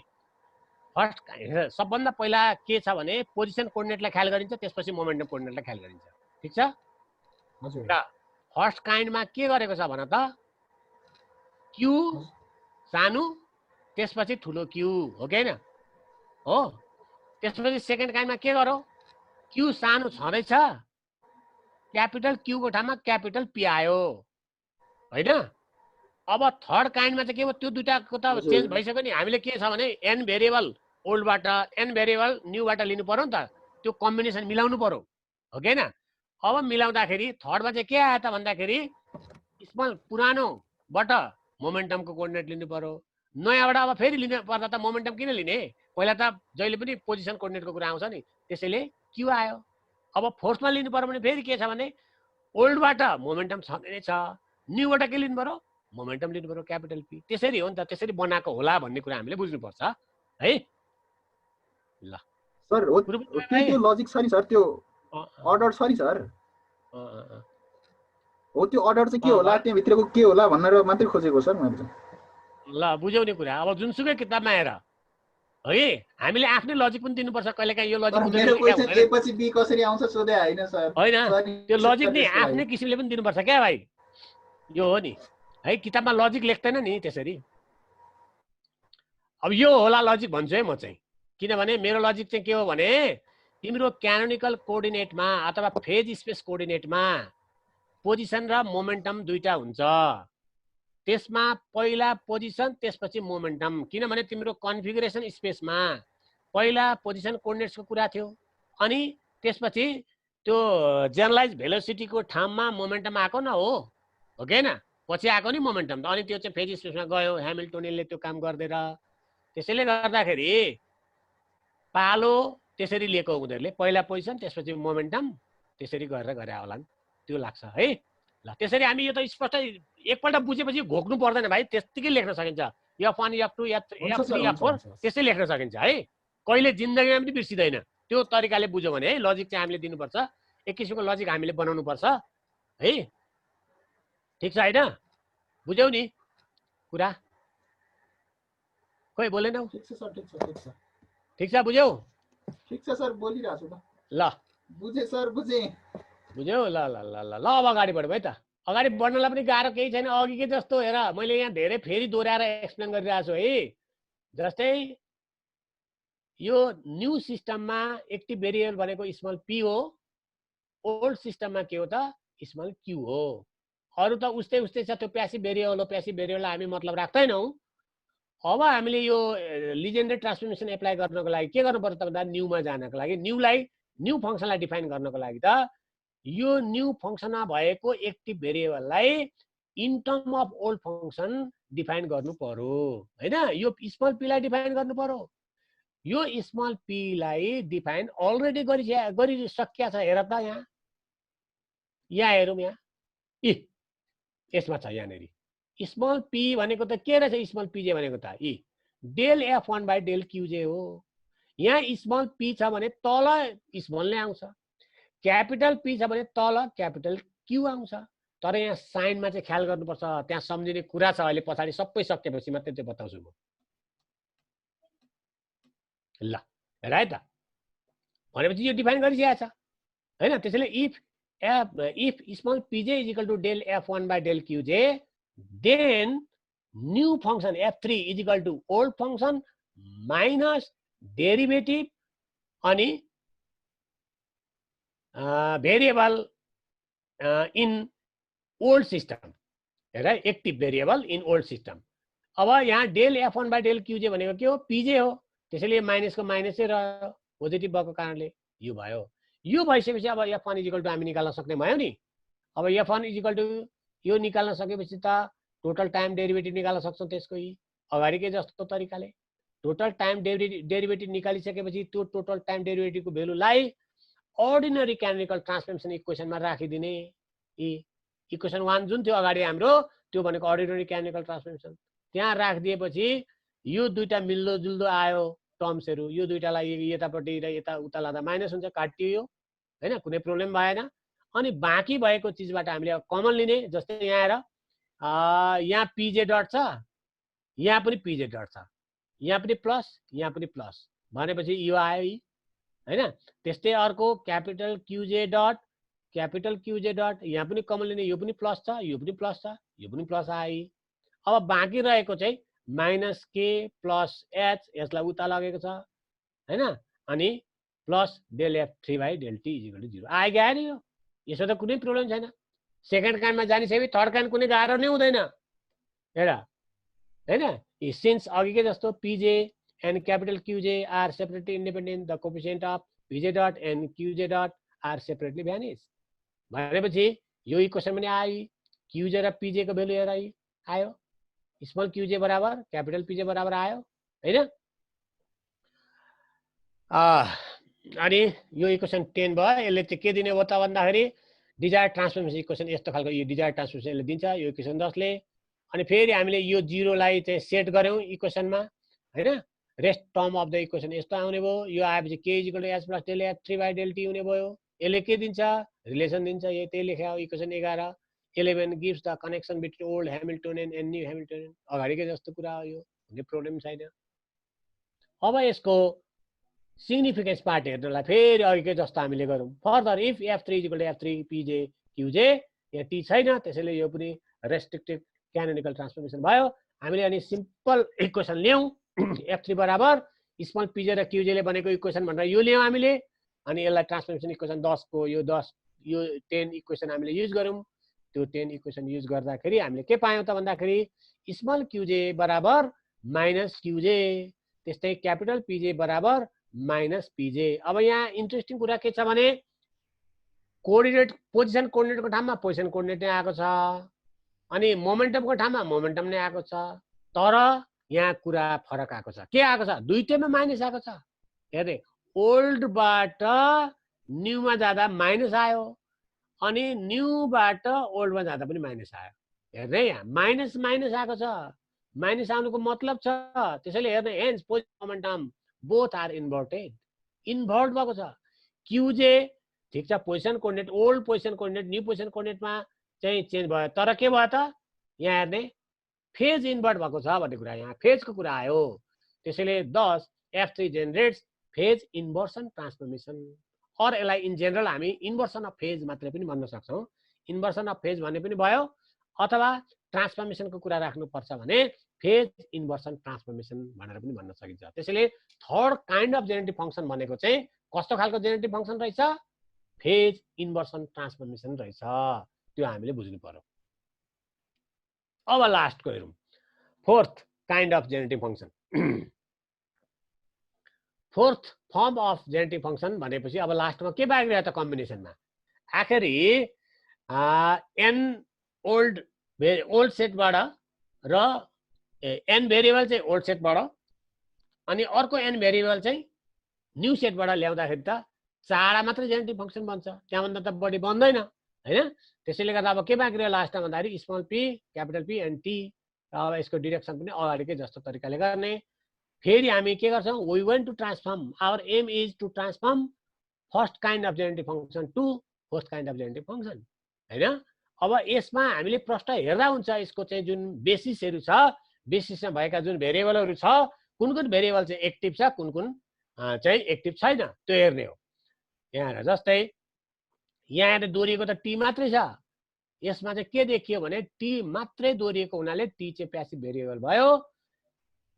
सबभन्दा पहिला के छ भने पोजिसन कोअर्डिनेटलाई ख्याल गरिन्छ, त्यसपछि मोमेन्टम कोअर्डिनेटलाई ख्याल गरिन्छ। ठिक छ? हजुर। र फर्स्ट काइन्डमा के गरेको छ भन त, क्यू सानो त्यसपछि ठुलो क्यू हो कि हैन? हो। त्यसपछि सेकेन्ड काइन्डमा के गरौ, क्यू सानो छँदैछ, क्यापिटल क्यू को ठाउँमा क्यापिटल पी आयो हैन? अब थर्ड काइन्डमा चाहिँ के भयो, त्यो दुईटाको त चेन्ज भइसक्यो नि। हामीले के छ भने एन भेरिएबल ओल्डबाट एन भेरिएबल न्यूबाट लिनु पर्यो नि त, त्यो कम्बिनेसन मिलाउनु पर्यो हो कि हैन? अब मिलाउँदाखेरि थर्डमा चाहिँ के आयो त भन्दाखेरि स्मल पुरानोबाट मोमेन्टमको कोअर्डिनेट लिनु पर्यो, नयाँबाट अब फेरि लिनु पर्दा त मोमेन्टम किन लिने? पहिला त जहिले पनि पोजिसन कोअर्डिनेटको कुरा आउँछ नि, त्यसैले क्यू आयो। अब फोर्थमा लिनु पर्यो भने फेरि के छ भने ओल्डबाट मोमेन्टम छँदै नै छ, न्यूबाट के लिनु पर्यो, मोमेन्टम लिनु पर्यो क्यापिटल पी। त्यसरी हो नि त, त्यसरी बनाएको होला भन्ने कुरा हामीले बुझ्नुपर्छ है। ल सर हो त्यो लजिक छ नि सर, त्यो अर्डर छ नि सर। हो त्यो अर्डर चाहिँ के होला, त्यहाँ भित्रको के होला भनेर मात्रै खोजेको सर मैले चाहिँ। ल बुझाउने कुरा, अब जुनसुकै किताबमा हेर है, हामीले आफ्नै लजिक पनि दिनुपर्छ। कहिलेकाहीँ यो लजिक मेरो क्वेशन ए पछि बी कसरी आउँछ सोधे हैन सर, हैन? त्यो लजिक नि आफ्नै किसिमले पनि दिनुपर्छ क्या भाइ, यो हो नि है। किताबमा लजिक लेख्दैन नि त्यसरी। अब यो होला लजिक भन्छु है म चाहिँ, किनभने मेरो लजिक चाहिँ के हो भने तिम्रो क्यानोनिकल कोअर्डिनेटमा अथवा फेज स्पेस कोअर्डिनेटमा पोजिसन र मोमेन्टम दुईटा हुन्छ। त्यसमा पहिला पोजिसन त्यसपछि मोमेन्टम, किनभने तिम्रो कन्फिगरेसन स्पेसमा पहिला पोजिसन कोअर्डिनेट्सको कुरा थियो, अनि त्यसपछि त्यो जेनरलाइज भेलोसिटीको ठाउँमा मोमेन्टम आएको न हो कि हैन? पछि आएको नि मोमेन्टम त, अनि त्यो चाहिँ फेज स्पेसमा गयो, ह्यामिल्टोनियनले त्यो काम गर्दैन। त्यसैले गर्दाखेरि पालो त्यसरी लिएको उनीहरूले, पहिला पोजिसन त्यसपछि मोमेन्टम, त्यसरी गरेर गरे होला नि, त्यो लाग्छ है। ल त्यसरी हामी यो त स्पष्ट एकपल्ट बुझेपछि घोक्नु पर्दैन भाइ, त्यतिकै लेख्न सकिन्छ। F1 F2 F3 F4 त्यसै लेख्न सकिन्छ है, कहिले जिन्दगीमा पनि बिर्सिदैन। त्यो तरिकाले बुझ्यो भने है, लजिक चाहिँ हामीले दिनुपर्छ, एक किसिमको लजिक हामीले बनाउनु पर्छ है। ठिक छ हैन? बुझ्यौ नि? कुरा खोइ बोलेनौ ठिक छ सर, ठिक छ, ठिक छ, ठिक छ बुझ्यौ ठिक छ सर, बोलिरहेको छु त। ल बुझेँ सर, बुझेँ। बुझ्यौ ल ल ल ल ल अब अगाडि बढौँ है त अगाडि बढ्नलाई पनि गाह्रो केही छैन अघिकै जस्तो हेर मैले यहाँ धेरै फेरि दोहोऱ्याएर एक्सप्लेन गरिरहेको छु है जस्तै यो न्यू सिस्टममा एक्टिभ भेरिएबल भनेको स्मल पी हो ओल्ड सिस्टममा के हो त स्मल क्यू हो अरू त उस्तै उस्तै छ त्यो प्यासिभ भेरिएबल हो प्यासिभ भेरिएबललाई हामी मतलब राख्दैनौँ अब हामीले यो लिजेन्डरी ट्रान्सफर्मेसन एप्लाई गर्नको लागि के गर्नुपर्छ त भन्दा न्यूमा जानको लागि न्यू फङ्सनलाई डिफाइन गर्नको लागि त यो न्यू फङ्सनमा भएको एक्टिभ भेरिएबललाई in term of old function define गर्नु पर्यो हैन यो स्मल पीलाई डिफाइन गर्नु पर्यो यो स्मल पीलाई डिफाइन अलरेडी गरिसकिया छ हेर त यहाँ हेरौँ यहाँ यसमा छ यहाँनेरि स्मल पी भनेको त के रहेछ स्मल पीजे भनेको त del f1 by del Q J हो यहाँ स्मल पी छ भने तल स्मल नै आउँछ क्यापिटल पी छ भने तल क्यापिटल क्यू आउँछ तर यहाँ साइनमा चाहिँ ख्याल गर्नुपर्छ त्यहाँ सम्झिने कुरा छ अहिले पछाडि सबै सकेपछि मात्रै त्यो बताउँछु म ल हेर है त भनेपछि यो डिफाइन गरिसकेको छ हैन त्यसैले if small pj is equal to del f1 by del qj then new function f3 is equal to old function minus derivative अनि variable in old system हेर active variable in old system अब यहाँ del f1 by del qj भनेको के हो pj हो त्यसैले माइनसको माइनसै रह्यो पोजिटिभ भएको कारणले यो भयो यो भइसकेपछि अब f1 इज इक्वल टु हामी निकाल्न सक्ने भयो नि अब f1 इज इक्वल टु यो निकाल्न सकेपछि त टोटल टाइम डेरिभेटिभ निकाल्न सक्छौँ त्यसको अगाडिकै जस्तो तरिकाले टोटल टाइम डेरिभेटिभ निकालिसकेपछि त्यो टोटल टाइम डेरिभेटिभको भेल्युलाई अर्डिनरी क्यानोनिकल ट्रान्सफर्मेसन इक्वेसनमा राखिदिने इक्वेसन 1 जुन थियो अगाडि हाम्रो त्यो भनेको अर्डिनरी क्यानोनिकल ट्रान्सफर्मेसन त्यहाँ राखिदिएपछि यो दुईटा मिल्दो जुल्दो आयो टर्म्सहरु यो दुईटालाई यतापट्टि र यता उता लादा माइनस हुन्छ काटियो हैन कुनै प्रब्लम भएन अनि बाँकी भएको चीजबाट हामीले कमन लिने जस्तै यहाँ हेर यहाँ पीजे डट छ यहाँ पनि पीजे डट छ यहाँ पनि प्लस भनेपछि यो आयो हैन त्यस्तै अर्को क्यापिटल क्यूजे डट यहाँ पनि कमन लिने यो पनि प्लस छ यो पनि प्लस छ यो पनि प्लस आयो अब बाँकी रहेको चाहिँ माइनस के प्लस एच यसलाई उता लगेको छ हैन अनि plus del f3 by del t is equal to 0 आइगयो नि यो यसो त कुनै प्रब्लम छैन सेकेन्ड काइन्डमा जानिसकेपछि थर्ड काइन्ड कुनै गाह्रो नै हुँदैन हेर हैन सिन्स अघिकै जस्तो pj and capital qj are separately independent the coefficient of pj dot and qj dot are separately vanished भनेपछि यो इक्वेसन पनि आयो qj र pj को भ्यालु हेर आयो स्मल qj बराबर क्यापिटल pj बराबर आयो हैन अनि यो इक्वेसन 10 भयो यसले चाहिँ के दिने हो त भन्दाखेरि डिजायर ट्रान्सफर्मेसन इक्वेसन यस्तो खालको यो डिजायर ट्रान्सफर्मेसन यसले दिन्छ यो इक्वेसन 10 ले अनि फेरि हामीले यो 0 लाई चाहिँ सेट गर्यौं इक्वेसनमा हैन rest term of the equation यस्तो आउने भयो यो आएपछि k = h + del f3 / del t हुने भयो यसले के दिन्छ रिलेसन दिन्छ यो त्यही लेख्या equation 11 11 gives the connection between old Hamiltonian and new Hamiltonian अगाडिकै जस्तो कुरा हो यो कुनै प्रब्लम छैन अब यसको सिग्निफिकेन्स पार्ट हेर्नलाई फेरि अघिकै जस्तो हामीले गरौँ further if f3 = f3 pj qj यहाँ t छैन त्यसैले यो पनि रेस्ट्रिक्टेड क्यानोनिकल ट्रान्सफर्मेसन भयो हामीले अनि सिम्पल इक्वेसन ल्याउँ f3 बराबर स्मल pj र qj ले बनेको इक्वेसन भनेर यो ल्याउँ हामीले अनि यसलाई ट्रान्सफर्मेसन इक्वेसन 10 को यो 10 इक्वेसन हामीले युज गरौँ त्यो 10 इक्वेसन युज गर्दाखेरि हामीले के पायौं त भन्दाखेरि स्मल qj बराबर माइनस qj त्यस्तै क्यापिटल pj बराबर माइनस pj अब यहाँ इन्ट्रेस्टिङ कुरा के छ भने कोअर्डिनेट पोजिसन कोअर्डिनेटको ठाउँमा पोजिसन कोअर्डिनेट नै आएको छ अनि मोमेन्टमको ठाउँमा मोमेन्टम नै आएको छ तर यहाँ कुरा फरक आएको छ के आएको छ दुईटैमा माइनस आएको छ हेर्ने ओल्डबाट न्यूमा जाँदा माइनस आयो अनि न्यूबाट ओल्डमा जाँदा पनि माइनस आयो हेर्ने यहाँ माइनस माइनस आएको छ माइनस आउनुको मतलब छ त्यसैले हेर्ने hence position momentum both are inverted invert भएको छ qj ठीक छ position coordinate old position coordinate new position कोअर्डिनेटमा चाहिँ चेन्ज भयो तर के भयो त यहाँ हेर्ने फेज इन्भर्ट भएको छ भन्ने कुरा, यहाँ फेजको कुरा आयो। त्यसैले this F3 generates phase inversion transformation. Or यसलाई इन जेनरल हामी इन्भर्सन अफ फेज मात्रै पनि भन्न सक्छौँ। इन्भर्सन अफ फेज भन्ने पनि भयो, अथवा ट्रान्सफर्मेसनको कुरा राख्नुपर्छ भने फेज इन्भर्सन ट्रान्सफर्मेसन भनेर पनि भन्न सकिन्छ। त्यसैले third kind of generative function भनेको चाहिँ कस्तो खालको जेनेरेटिभ फङ्सन रहेछ? फेज इन्भर्सन ट्रान्सफर्मेसन रहेछ। त्यो हामीले बुझ्नु पर्यो। अब लास्टको हेरौँ, fourth kind of generative function. Fourth form of generative function भनेपछि अब लास्टमा के बाँकी रह्यो त कम्बिनेसनमा? आखिरी एन ओल्ड सेटबाट र एन भेरिएबल चाहिँ ओल्ड सेटबाट अनि अर्को एन भेरिएबल चाहिँ न्यू सेटबाट ल्याउँदाखेरि त 4 मात्रै जेनेरेटिभ फङ्सन बन्छ, त्यहाँभन्दा त बढी बन्दैन हैन। त्यसैले गर्दा अब के बाँकी रह्यो लास्टमा भन्दाखेरि small P capital P and T. अब यसको डिरेक्सन पनि अगाडिकै जस्तो तरिकाले गर्ने। फेरि हामी के गर्छौँ? We want to transform, our aim is to transform first kind of generative function to fourth kind of generative function हैन। अब यसमा हामीले प्रश्न हेर्दा हुन्छ यसको चाहिँ जुन बेसिसहरू छ, बेसिसमा भएका जुन भेरिएबलहरू छ, कुन कुन भेरिएबल चाहिँ एक्टिभ छ, कुन कुन चाहिँ एक्टिभ छैन, त्यो हेर्ने हो। यहाँ जस्तै यहाँ दोहोरिएको त टी मात्रै छ, यसमा चाहिँ के देखियो भने टी मात्रै दोहोरिएको हुनाले टी चाहिँ प्यासिभ भेरिएबल भयो,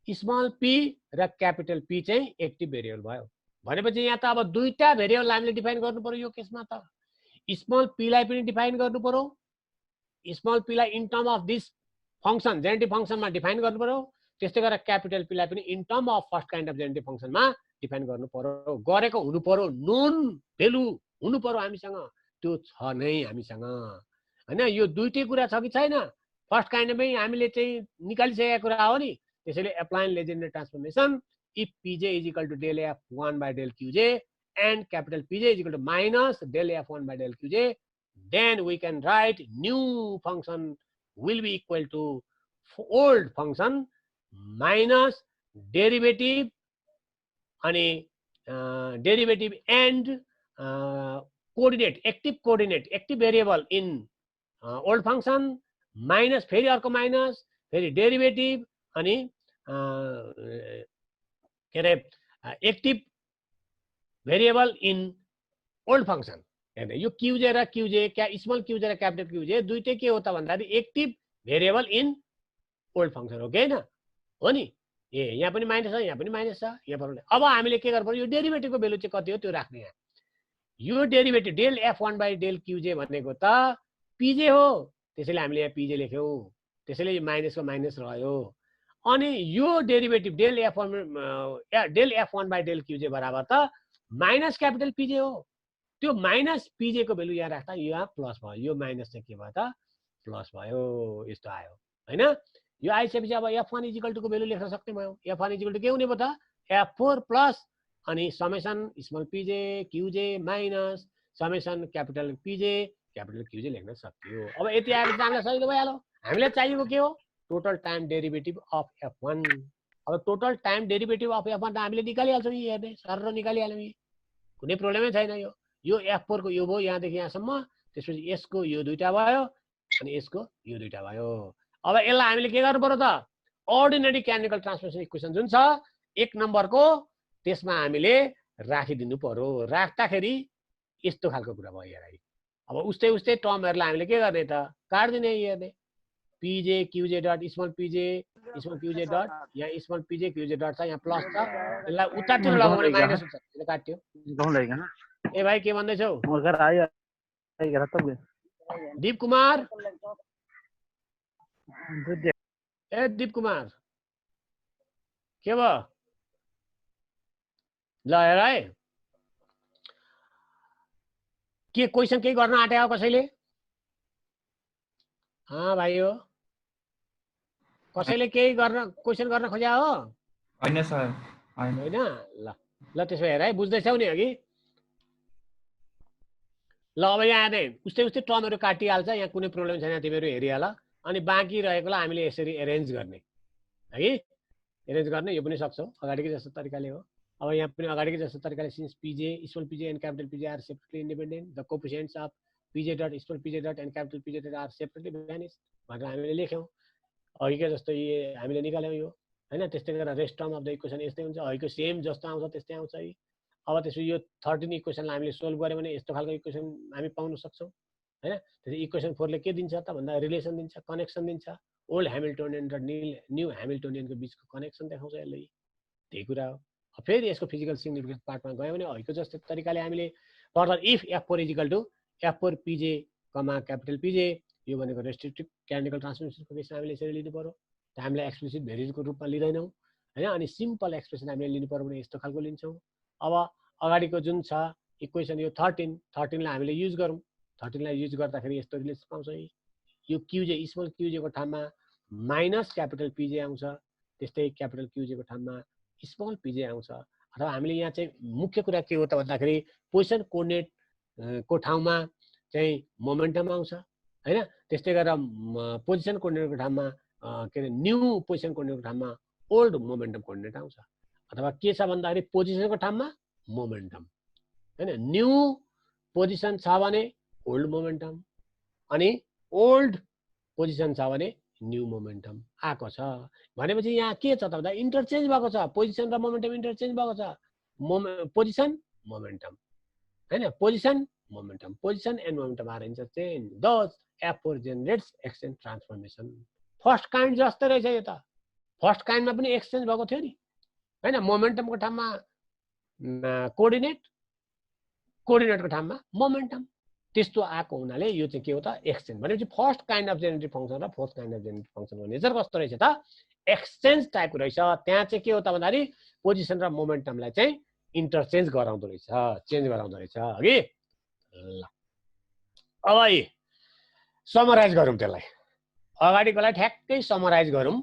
स्मल पी र क्यापिटल पी चाहिँ एक्टिभ भेरिएबल भयो। भनेपछि यहाँ त अब दुईटा भेरिएबल हामीले डिफाइन गर्नु पर्यो। यो केसमा त स्मल पी लाई पनि डिफाइन गर्नु पर्यो, स्मल पी लाई in term of this function generative फङ्सनमा डिफाइन गर्नु पर्यो, त्यस्तै गरेर क्यापिटल पी लाई पनि in term of first kind of generative फङ्सनमा डिफाइन गर्नु पर्यो। गरेको हुनु पर्यो, नोन भेल्यु हुनु पर्यो हामीसँग, त्यो छ नै हामीसँग हैन। यो दुईटै कुरा छ कि छैन? फर्स्ट काइन्डमै हामीले चाहिँ निकालिसकेको कुरा हो नि। त्यसैले applying Legendre transformation if P J is equal to del F1 by del Qj and capital PJ is equal to minus del F1 by del Qj, then we can write new function will be equal to old function minus derivative अनि derivative and coordinate, active variable in old function minus फेरि अर्को माइनस फेरि डेरिभेटिभ अनि के अरे active variable in old function. हेर्नु यो क्युजे र क्युजे स्मल क्युजे र क्यापिटल क्युजे दुईटै के हो त भन्दाखेरि active variable in old function हो कि हैन? हो नि। यहाँ पनि माइनस छ, यहाँ पनि माइनस छ, यहाँ पनि। अब हामीले के गर्नु पर्यो? यो डेरिभेटिभको भेल्यु चाहिँ कति हो त्यो राख्ने। यहाँ यो derivative del F1 by del Qj भनेको त पिजे हो, त्यसैले हामीले यहाँ पिजे लेख्यौँ, त्यसैले यो माइनसको माइनस रह्यो। अनि यो derivative del F1 by del Qj बराबर त माइनस क्यापिटल पिजे हो। त्यो माइनस पिजे को भेल्यु यहाँ राख्दा यहाँ प्लस भयो, यो माइनस चाहिँ के भयो त प्लस भयो, यस्तो आयो हैन। यो आइसकेपछि अब F1 इज इक्वल टु को भेल्यु लेख्न सक्ने भयो। F1 इज इक्वल टु के हुने भयो त F4 प्लस अनि summation small P J Q J minus summation capital Q J लेख्न सकियो। अब यति आएर जान्न सजिलो भइहाल्यो। हामीलाई चाहिएको के हो? Total time derivative of F1। अब total time derivative of F1 त हामीले निकालिहाल्छौँ, हेर्ने सरर निकालिहाल्यौँ, कुनै प्रब्लमै छैन। यो F4 को यो भयो यहाँदेखि यहाँसम्म, त्यसपछि यसको यो दुईटा भयो अनि यसको यो दुईटा भयो। अब यसलाई हामीले के गर्नु पर्यो त? अर्डिनरी क्यानोनिकल ट्रान्सफर्मेसन इक्वेसन जुन छ 1 नम्बरको, त्यसमा हामीले राखिदिनु पर्यो। राख्दाखेरि यस्तो खालको कुरा भयो। हेर अब उस्तै टर्महरूलाई हामीले के गर्ने त? काट्दिने। हेर्ने पिजे क्युजे डट स्मल क्युजे डट, यहाँ स्मल पिजे क्युजे डट छ, यहाँ प्लस छ, यसलाई उतातिर लगाउने माइनस हुन्छ, यसले काट्यो। ए भाइ के भन्दैछौ? दीप कुमार, ए दीप कुमार के भयो? ल हेर है, के क्वेसन केही गर्न आँट्यो कसैले? भाइ हो, कसैले केही गर्न क्वेसन गर्न खोज्या हो? हैन सर, हैन। ल त्यसो हेर है, बुझ्दैछौ नि अघि? ल अब यहाँ नै उस्तै टर्महरू काटिहाल्छ, यहाँ कुनै प्रब्लम छैन, तिमीहरू हेरिहाल। अनि बाँकी रहेकोलाई हामीले यसरी एरेन्ज गर्ने है कि? एरेन्ज गर्ने यो पनि सक्छौ, अगाडिकै जस्तो तरिकाले हो। अब यहाँ पनि अगाडिकै जस्तो तरिकाले since P J small P J and capital P J are separately independent, the coefficients of P J dot small P J dot and capital P J dot are separately vanished भनेर हामीले लेख्यौँ। अघिकै जस्तो हामीले निकाल्यौँ यो हैन। त्यस्तै गरेर rest term of the equation यस्तै हुन्छ, अघिको सेम जस्तो आउँछ त्यस्तै आउँछ है। अब त्यसपछि यो 13 इक्वेसनलाई हामीले सोल्भ गऱ्यौँ भने यस्तो खालको इक्वेसन हामी पाउन सक्छौँ हैन। त्यसपछि इक्वेसन 4 ले के दिन्छ त भन्दा रिलेसन दिन्छ, कनेक्सन दिन्छ। ओल्ड ह्यामिल्टोनियन र न्यू ह्यामिल्टोनियनको बीचको कनेक्सन देखाउँछ यसले, त्यही कुरा हो। फेरि यसको फिजिकल सिग्निफिकेन्स पार्टमा गयो भने अघिको जस्तै तरिकाले हामीले further if F4 equal to F4 PJ comma capital PJ, यो भनेको रेस्ट्रिक्टिभ क्यानोनिकल ट्रान्सफर्मेसनको केसमा हामीले यसरी लिनु पर्यो। हामीलाई एक्सप्लिसिट भेरिएबलको रूपमा लिँदैनौँ हैन। अनि सिम्पल एक्सप्रेसन हामीले लिनु पर्यो भने यस्तो खालको लिन्छौँ। अब अगाडिको जुन छ इक्वेसन यो 13 लाई हामीले युज गरौँ। 13 लाई युज गर्दाखेरि यस्तो रिलेसन पाउँछ। यो QJ स्मल QJ को ठाउँमा माइनस क्यापिटल PJ आउँछ, त्यस्तै क्यापिटल QJ को ठाउँमा स्मल PJ आउँछ। अथवा हामीले यहाँ चाहिँ मुख्य कुरा के हो त भन्दाखेरि पोजिसन कोअर्डिनेट को ठाउँमा चाहिँ मोमेन्टम आउँछ हैन। त्यस्तै गरेर पोजिसन कोअर्डिनेटको ठाउँमा के अरे न्यू पोजिसन कोअर्डिनेटको ठाउँमा ओल्ड मोमेन्टम कोअर्डिनेट आउँछ। अथवा के छ भन्दाखेरि पोजिसनको ठाउँमा मोमेन्टम हैन, न्यू पोजिसन छ भने ओल्ड मोमेन्टम, अनि ओल्ड पोजिसन छ भने न्यू मोमेन्टम आएको छ। भनेपछि यहाँ के छ त भन्दा इन्टरचेन्ज भएको छ, पोजिसन र मोमेन्टम इन्टरचेन्ज भएको छ। पोजिसन मोमेन्टम हैन, position momentum, position and momentum are interchange, this F4 generates exchange transformation. First kind जस्तै रहेछ यो त। फर्स्ट काइन्डमा पनि एक्सचेन्ज भएको थियो नि हैन। मोमेन्टमको ठाउँमा कोअर्डिनेट, कोअर्डिनेटको ठाउँमा मोमेन्टम, त्यस्तो आएको हुनाले यो चाहिँ के हो त एक्सचेन्ज। भनेपछि first kind of generative function र फोर्थ काइन्ड अफ जेनेरेटिभ फङ्सनको नेचर कस्तो रहेछ त एक्सचेन्ज टाइपको रहेछ। त्यहाँ चाहिँ के हो त भन्दाखेरि पोजिसन र मोमेन्टमलाई चाहिँ इन्टरचेन्ज गराउँदो रहेछ, चेन्ज गराउँदो रहेछ हगि। ल अब समराइज गरौँ त्यसलाई, अगाडिकोलाई ठ्याक्कै समराइज गरौँ।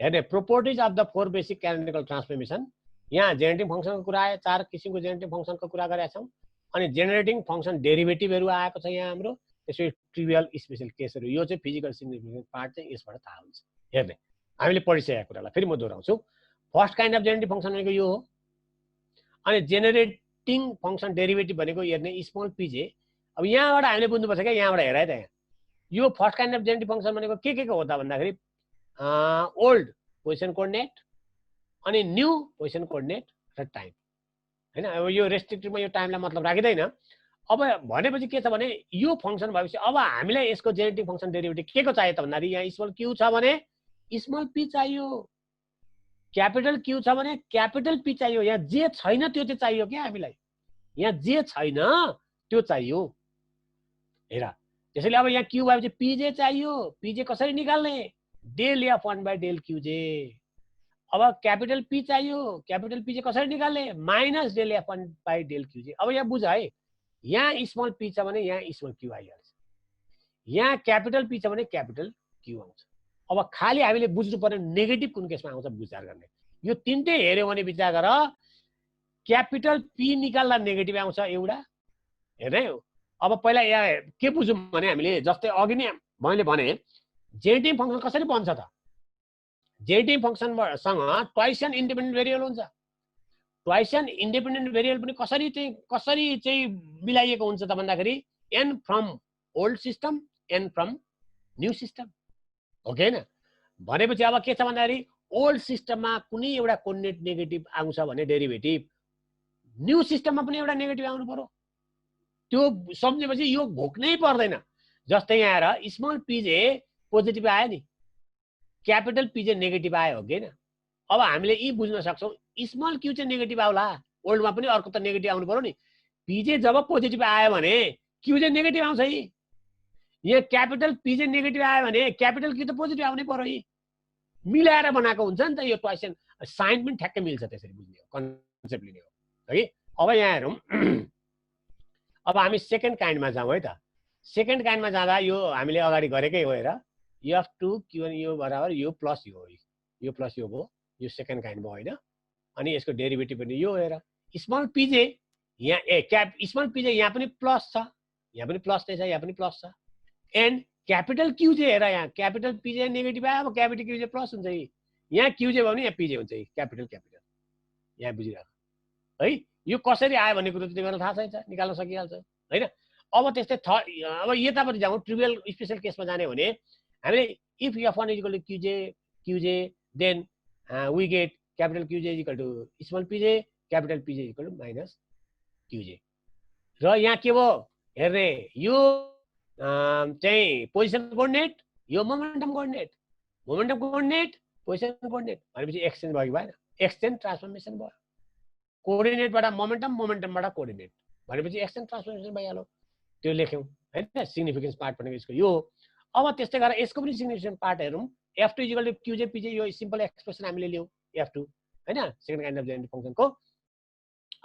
हेर्ने properties of the 4 basic canonical transformation. यहाँ जेनेरेटिभ फङ्सनको कुरा आयो, 4 किसिमको जेनेरेटिभ फङ्सनको कुरा गरेका छौँ। अनि जेनेरेटिङ फङ्सन डेरिभेटिभहरू आएको छ यहाँ हाम्रो। त्यसपछि ट्रिभियल स्पेशल केसहरू, यो चाहिँ फिजिकल सिग्निफिकेन्स पार्ट चाहिँ यसबाट थाहा हुन्छ। हेर्ने हामीले पढिसकेको कुरालाई फेरि म दोहोऱ्याउँछु। First kind of generative function भनेको यो हो। अनि जेनेरेटिङ फङ्सन डेरिभेटिभ भनेको हेर्ने स्मल PJ। अब यहाँबाट हामीले बुझ्नुपर्छ क्या, यहाँबाट हेर है त। यहाँ यो first kind of generative function भनेको के हो त भन्दाखेरि ओल्ड पोजिसन कोअर्डिनेट अनि न्यू पोजिसन कोअर्डिनेट र टाइम हैन। अब यो रेस्ट्रिक्टिभमा यो टाइमलाई मतलब राखिँदैन। अब भनेपछि के छ भने यो फङ्सन भएपछि अब हामीलाई यसको जेनेरेटिभ फङ्सन डेरिभेटिभ के को चाहियो त भन्दाखेरि यहाँ स्मल Q छ भने स्मल P चाहियो, क्यापिटल Q छ भने क्यापिटल P चाहियो। यहाँ जे छैन त्यो चाहिँ चाहियो क्या हामीलाई, यहाँ जे छैन त्यो चाहियो। हेर त्यसैले अब यहाँ Q भएपछि PJ चाहियो। PJ कसरी निकाल्ने? Del F1 by del QJ। अब क्यापिटल P चाहियो, क्यापिटल PJ कसरी निकाल्ने? Minus del F1 by del QJ। अब यहाँ बुझ है, यहाँ स्मल P छ भने यहाँ स्मल Q आइहाल्छ, यहाँ क्यापिटल P छ भने क्यापिटल Q आउँछ। अब खाली हामीले बुझ्नु पर्ने नेगेटिभ कुन केसमा आउँछ विचार गर्ने। यो तिनटै हेर्यो भने विचार गर, क्यापिटल P निकाल्दा नेगेटिभ आउँछ एउटा, हेर्दै हो। अब पहिला यहाँ के बुझौँ भने हामीले जस्तै अघि नै मैले भने जेनेरेटिभ फङ्सन कसरी बन्छ त? जेनेरेटिभ फङ्सनसँग ट्वाइसन इन्डिपेन्डेन्ट भेरिएबल हुन्छ। ट्वाइसन इन्डिपेन्डेन्ट भेरिएबल पनि कसरी चाहिँ मिलाइएको हुन्छ त भन्दाखेरि n from old system n from new system हो कि हैन। भनेपछि अब के छ भन्दाखेरि ओल्ड सिस्टममा कुनै एउटा कोअर्डिनेट नेगेटिभ आउँछ भने डेरिभेटिभ, न्यू सिस्टममा पनि एउटा नेगेटिभ आउनु पर्यो। त्यो सम्झेपछि यो घोक्नै पर्दैन। जस्तै यहाँ हेर स्मल PJ पोजिटिभ आयो नि, क्यापिटल PJ नेगेटिभ आयो हो कि हैन। अब हामीले यी बुझ्न सक्छौँ स्मल Q चाहिँ नेगेटिभ आउला, ओल्डमा पनि अर्को त नेगेटिभ आउनु पर्यो नि। PJ जब पोजिटिभ आयो भने Q चाहिँ नेगेटिभ आउँछ है। यहाँ क्यापिटल PJ नेगेटिभ आयो भने क्यापिटल Q त पोजिटिभ आउनै पर्यो है। मिलाएर बनाएको हुन्छ नि त यो ट्वाइसन। साइन पनि ठ्याक्कै मिल्छ, त्यसरी बुझ्ने हो, कन्सेप्ट लिने हो है। अब यहाँ हेरौँ, अब हामी सेकेन्ड काइन्डमा जाउँ है त। सेकेन्ड काइन्डमा जाँदा यो हामीले अगाडि गरेकै हो। हेर F2 Q1 यो बराबर यो प्लस यो हो, यो प्लस यो भयो, यो सेकेन्ड काइन्ड भयो होइन। अनि यसको डेरिभेटिभ पनि यो हेर स्मल PJ यहाँ स्मल PJ यहाँ पनि प्लस छ, यहाँ पनि प्लस नै छ, यहाँ पनि प्लस छ। एन्ड क्यापिटल QJ हेर यहाँ क्यापिटल PJ नेगेटिभ आयो, अब क्यापिटल QJ प्लस हुन्छ है। यहाँ QJ भयो भने यहाँ PJ हुन्छ है, क्यापिटल यहाँ बुझिरहेको है। यो कसरी आयो भन्ने कुरो त तिमीहरूलाई थाहा छैन, निकाल्न सकिहाल्छ होइन। अब त्यस्तै अब यतापट्टि जाउँ, ट्रिभियल स्पेशल केसमा जाने भने हामीले if f1 is equal to qj, then we get capital qj is equal to small pj, capital pj is equal to minus qj. र यहाँ के भयो हेर्ने यो चाहिँ पोजिसन कोअर्डिनेट, यो momentum coordinate, momentum coordinate position coordinate भनेपछि एक्सचेन्ज भयो कि भएन? एक्सचेन्ज ट्रान्सफर्मेसन भयो। कोअर्डिनेटबाट मोमेन्टम, मोमेन्टमबाट कोअर्डिनेट भनेपछि एक्सचेन्ज ट्रान्सफर्मेसन भइहाल्यो। त्यो लेख्यौँ हैन, सिग्निफिकेन्स पार्ट भनेको यसको यो। अब त्यस्तै गरेर यसको पनि सिग्निफिकेन्स पार्ट हेरौँ। f2 equal to qj pj, यो सिम्पल एक्सप्रेसन हामीले लियौँ f2 हैन, सेकेन्ड काइन्ड अफ जेनेरेटिभ फंक्सनको।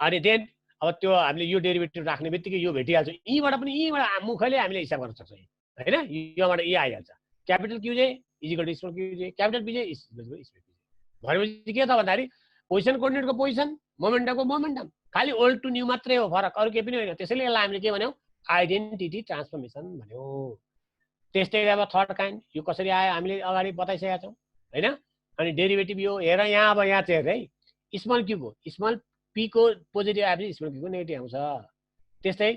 अनि देन अब त्यो हामीले यो डेरिभेटिभ राख्ने बित्तिकै यो भेटिहाल्छ। यहीँबाट पनि यहीँबाट मुखले हामीले हिसाब गर्न सक्छौँ हैन। योबाट यो आइहाल्छ, capital qj is equal to small qj, capital pj is equal to small pj। भनेपछि के त भन्दाखेरि पोजिसन कोअर्डिनेटको पोजिसन, मोमेन्टमको मोमेन्टम, खालि ओल्ड टु न्यू मात्रै हो फरक, अरु केही पनि होइन। त्यसैले यसलाई हामीले के भन्यौँ? आइडेन्टिटी ट्रान्सफर्मेसन भन्यौँ। त्यस्तै अब थर्ड काइन्ड यो कसरी आयो हामीले अगाडि बताइसकेका छौँ हैन। अनि डेरिभेटिभ यो हेर, यहाँ अब यहाँ चाहिँ हेर है, स्मल क्यू को स्मल p को पोजिटिभ आएपछि स्मल क्यू को नेगेटिभ आउँछ। त्यस्तै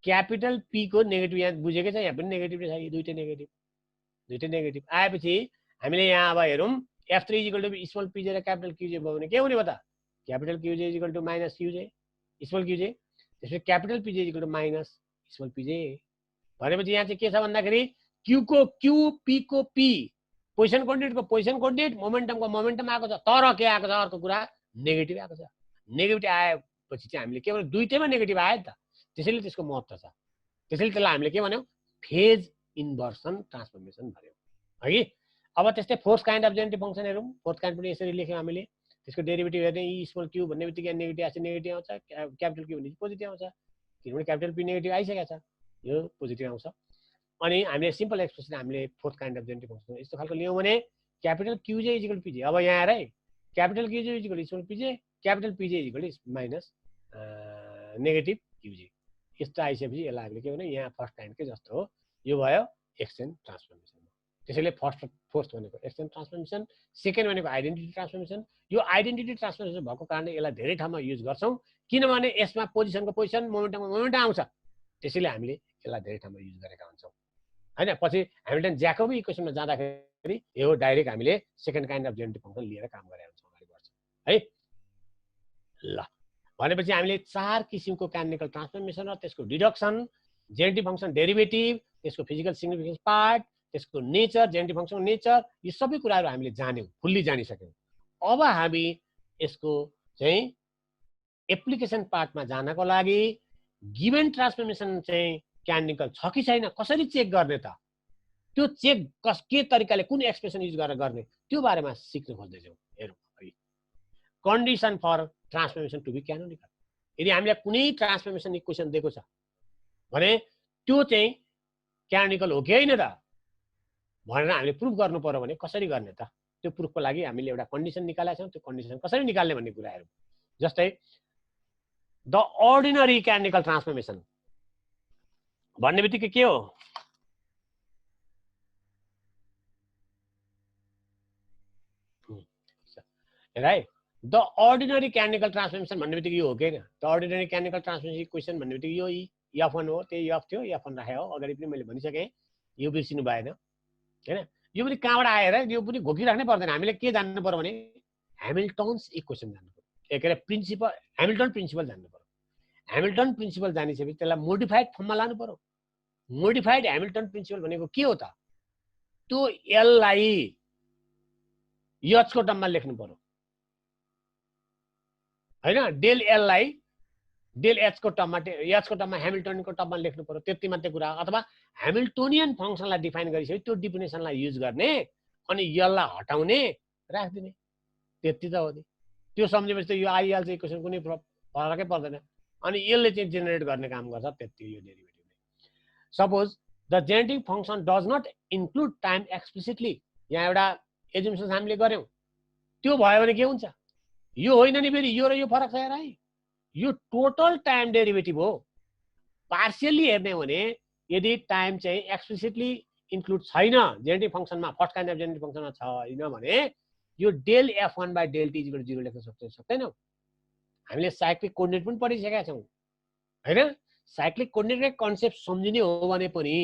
क्यापिटल p को नेगेटिभ यहाँ बुझेकै छ, यहाँ पनि नेगेटिभ छ, दुईटै नेगेटिभ आएपछि हामीले यहाँ अब हेरौँ f3 equal to small pj र क्यापिटल qj भयो भने के हुने भयो त? Capital qj equal to minus qj small qj, त्यसपछि capital pj equal to minus small pj। भनेपछि यहाँ चाहिँ के छ भन्दाखेरि q को q, p को p, पोजिसन कोअर्डिनेटको पोजिसन कोअर्डिनेट, मोमेन्टमको मोमेन्टम आएको छ। तर के आएको छ? अर्को कुरा नेगेटिभ आएको छ। नेगेटिभ आएपछि चाहिँ हामीले के भन्यौँ? दुईटैमा नेगेटिभ आयो नि त, त्यसैले त्यसको महत्त्व छ। त्यसैले त्यसलाई हामीले के भन्यौँ? फेज इन्भर्सन ट्रान्सफर्मेसन भन्यौँ है कि। अब त्यस्तै fourth kind of generative function हेरौँ। फोर्थ काइन्ड पनि यसरी लेख्यौँ हामीले। त्यसको डेरिभेटिभ हेर्ने ई स्मल क्यू भन्ने बित्तिकै नेगेटिभ आएछ, नेगेटिभ आउँछ, क्यापिटल क्यू भने पोजिटिभ आउँछ, किनभने क्यापिटल पी नेगेटिभ आइसकेको छ, यो पोजिटिभ आउँछ। अनि हामीले सिम्पल एक्सप्रेसन हामीले fourth kind of generative function यस्तो खालको लियौँ भने capital qj is equal to pj। अब यहाँ हेर है, capital qj is equal to small pj, capital pj is equal to minus negative qj। यस्तो आइसकेपछि यसलाई हामीले के भने यहाँ फर्स्ट काइन्डकै जस्तो हो, यो भयो एक्सचेन्ज ट्रान्सफर्मेसन। त्यसैले फोर्थ भनेको एक्सचेन्ज ट्रान्सफर्मेसन, सेकेन्ड भनेको आइडेन्टिटी ट्रान्सफर्मेसन। यो आइडेन्टिटी ट्रान्सफर्मेसन भएको कारणले यसलाई धेरै ठाउँमा युज गर्छौँ, किनभने यसमा पोजिसनको पोजिसन, मोमेन्टमको मोमेन्टम आउँछ। त्यसैले हामीले यसलाई धेरै ठाउँमा युज गरेका हुन्छौँ हैन। पछि ह्यामिल्टन ज्याकोबी इक्वेसनमा जाँदाखेरि यो डाइरेक्ट हामीले second kind of generative function लिएर काम गरेका हुन्छौँ, अगाडि बढ्छौँ है। ल भनेपछि हामीले चार किसिमको क्यानिकल ट्रान्सफर्मेसन र त्यसको डिडक्सन, जेनेरेटिभ फंक्सन डेरिभेटिभ, त्यसको फिजिकल सिग्निफिकेन्स पार्ट, त्यसको नेचर, जेनेरेटिभ फंक्सनको नेचर, यो सबै कुराहरू हामीले जान्यौँ, फुल्ली जानिसक्यौँ। अब हामी यसको चाहिँ एप्लिकेसन पार्टमा जानको लागि गिभन ट्रान्सफर्मेसन चाहिँ क्यानिकल छ कि छैन कसरी चेक गर्ने त? त्यो चेक के तरिकाले, कुन एक्सप्रेसन युज गरेर गर्ने, त्यो बारेमा सिक्न खोज्दैछौँ। हेरौँ है, condition for transformation to be canonical. यदि हामीलाई कुनै ट्रान्सफर्मेसन इक्वेसन दिएको छ भने त्यो चाहिँ क्यानोनिकल हो कि होइन त भनेर हामीले प्रुफ गर्नु पर्यो भने कसरी गर्ने त? त्यो प्रुफको लागि हामीले एउटा कन्डिसन निकालेका छौँ। त्यो कन्डिसन कसरी निकाल्ने भन्ने कुरा हेरौँ। जस्तै द अर्डिनरी क्यानोनिकल ट्रान्सफर्मेसन भन्ने बित्तिकै के हो? हेर है, द अर्डिनरी क्यानोनिकल ट्रान्सफर्मेसन भन्ने बित्तिकै यो हो कि होइन? The ordinary canonical transformation equation भन्ने बित्तिकै यो f1 हो, त्यही f थियो, f1 राखे हो, अगाडि पनि मैले भनिसकेँ, यो बिर्सिनु भएन हैन। यो पनि कहाँबाट आएर यो पनि घोकिराख्नै पर्दैन। हामीले के जान्नु पर्यो भने ह्यामिल्टन्स इक्वेसन जान्नु पर्यो, के अरे प्रिन्सिपल, ह्यामिल्टन प्रिन्सिपल जान्नु पर्यो। ह्यामिल्टन प्रिन्सिपल जानिसकेपछि त्यसलाई मोडिफाइड फर्ममा लानु पर्यो। मोडिफाइड ह्यामिल्टन प्रिन्सिपल भनेको के हो त? त्यो एललाई एचको टर्ममा लेख्नु पर्यो हैन। डेल एललाई डेल एचको टर्ममा ह्यामिल्टनको टर्ममा लेख्नु पर्यो, त्यति मात्रै कुरा। अथवा ह्यामिल्टोनियन फंक्सनलाई डिफाइन गरिसकेपछि त्यो डिफिनेसनलाई युज गर्ने अनि यसलाई हटाउने, राख्दिने, त्यति त हो नि। त्यो सम्झेपछि त यो आइहाल्छ इक्वेसन, कुनै फरकै पर्दैन। अनि यसले चाहिँ जेनेरेट गर्ने काम गर्छ, त्यति यो डेरिभेटिभले। Suppose the generative function does not include time explicitly, यहाँ एउटा एजुम्सन हामीले गर्यौँ, त्यो भयो भने के हुन्छ? यो होइन नि, फेरि यो र यो फरक छ हेर है। यो टोटल टाइम डेरिभेटिभ हो। पार्शियली हेर्ने हो भने यदि टाइम चाहिँ एक्सप्लिसिटली इन्क्लुड छैन जेनेरेटिभ फंक्सनमा, फर्स्ट काइन्ड अफ जेनेरेटिभ फंक्सनमा छैन भने यो del f1 by del t equal to 0 लेख्न सक्दैनौँ। हामीले साइक्लिक कोअर्डिनेट पनि पढिसकेका छौँ हैन। साइक्लिक कोअर्डिनेटकै कन्सेप्ट सम्झिने हो भने पनि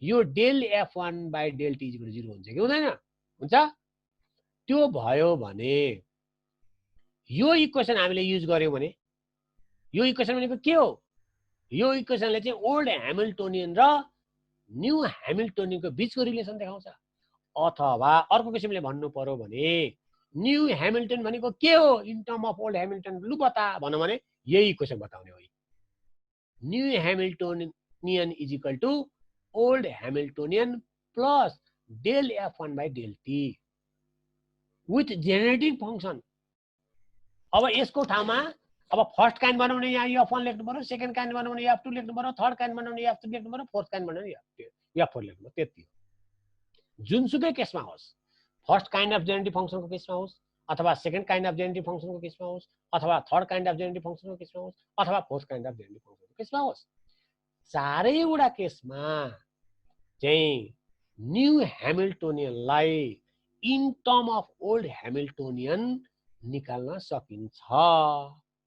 यो del F1 by del T equal to 0 हुन्छ कि हुँदैन? हुन्छ? त्यो भयो भने यो इक्वेसन हामीले युज गर्यौं भने यो इक्वेसन भनेको के हो? यो इक्वेसनले चाहिँ ओल्ड ह्यामिल्टोनियन र न्यू ह्यामिल्टोनियनको बीचको रिलेसन देखाउँछ। अथवा अर्को किसिमले भन्नु पर्यो भने न्यू ह्यामिल्टन भनेको के हो in term of old Hamilton? लु बता भनौँ भने यही इक्वेसन बताउने हो। New Hamiltonian is equal to old Hamiltonian plus del F1 by del T with generating function. अब यसको ठाउँमा अब फर्स्ट काइन्ड बनाउने यहाँ F1 लेख्नु पर्यो, सेकेन्ड काइन्ड बनाउने F2 लेख्नु पर्यो, थर्ड काइन्ड बनाउने F3 लेख्नु पर्यो, फोर्थ काइन्ड बनाउने F4 लेख्नु पर्यो। त्यति हो। जुनसुकै केसमा होस्, फर्स्ट काइन्ड अफ जेनेरेटिभ फङ्सनको केसमा होस्, अथवा सेकेन्ड काइन्ड अफ जेनेरेटिभ फङ्सनको केसमा होस्, अथवा थर्ड काइन्ड अफ जेनेरेटिभ फङ्सनको केसमा होस्, अथवा फोर्थ काइन्ड अफ जेनेरेटिभ फङ्सनको केसमा होस्, चारैवटा केसमा चाहिँ न्यू ह्यामिल्टोनियनलाई in term of old Hamiltonian निकाल्न सकिन्छ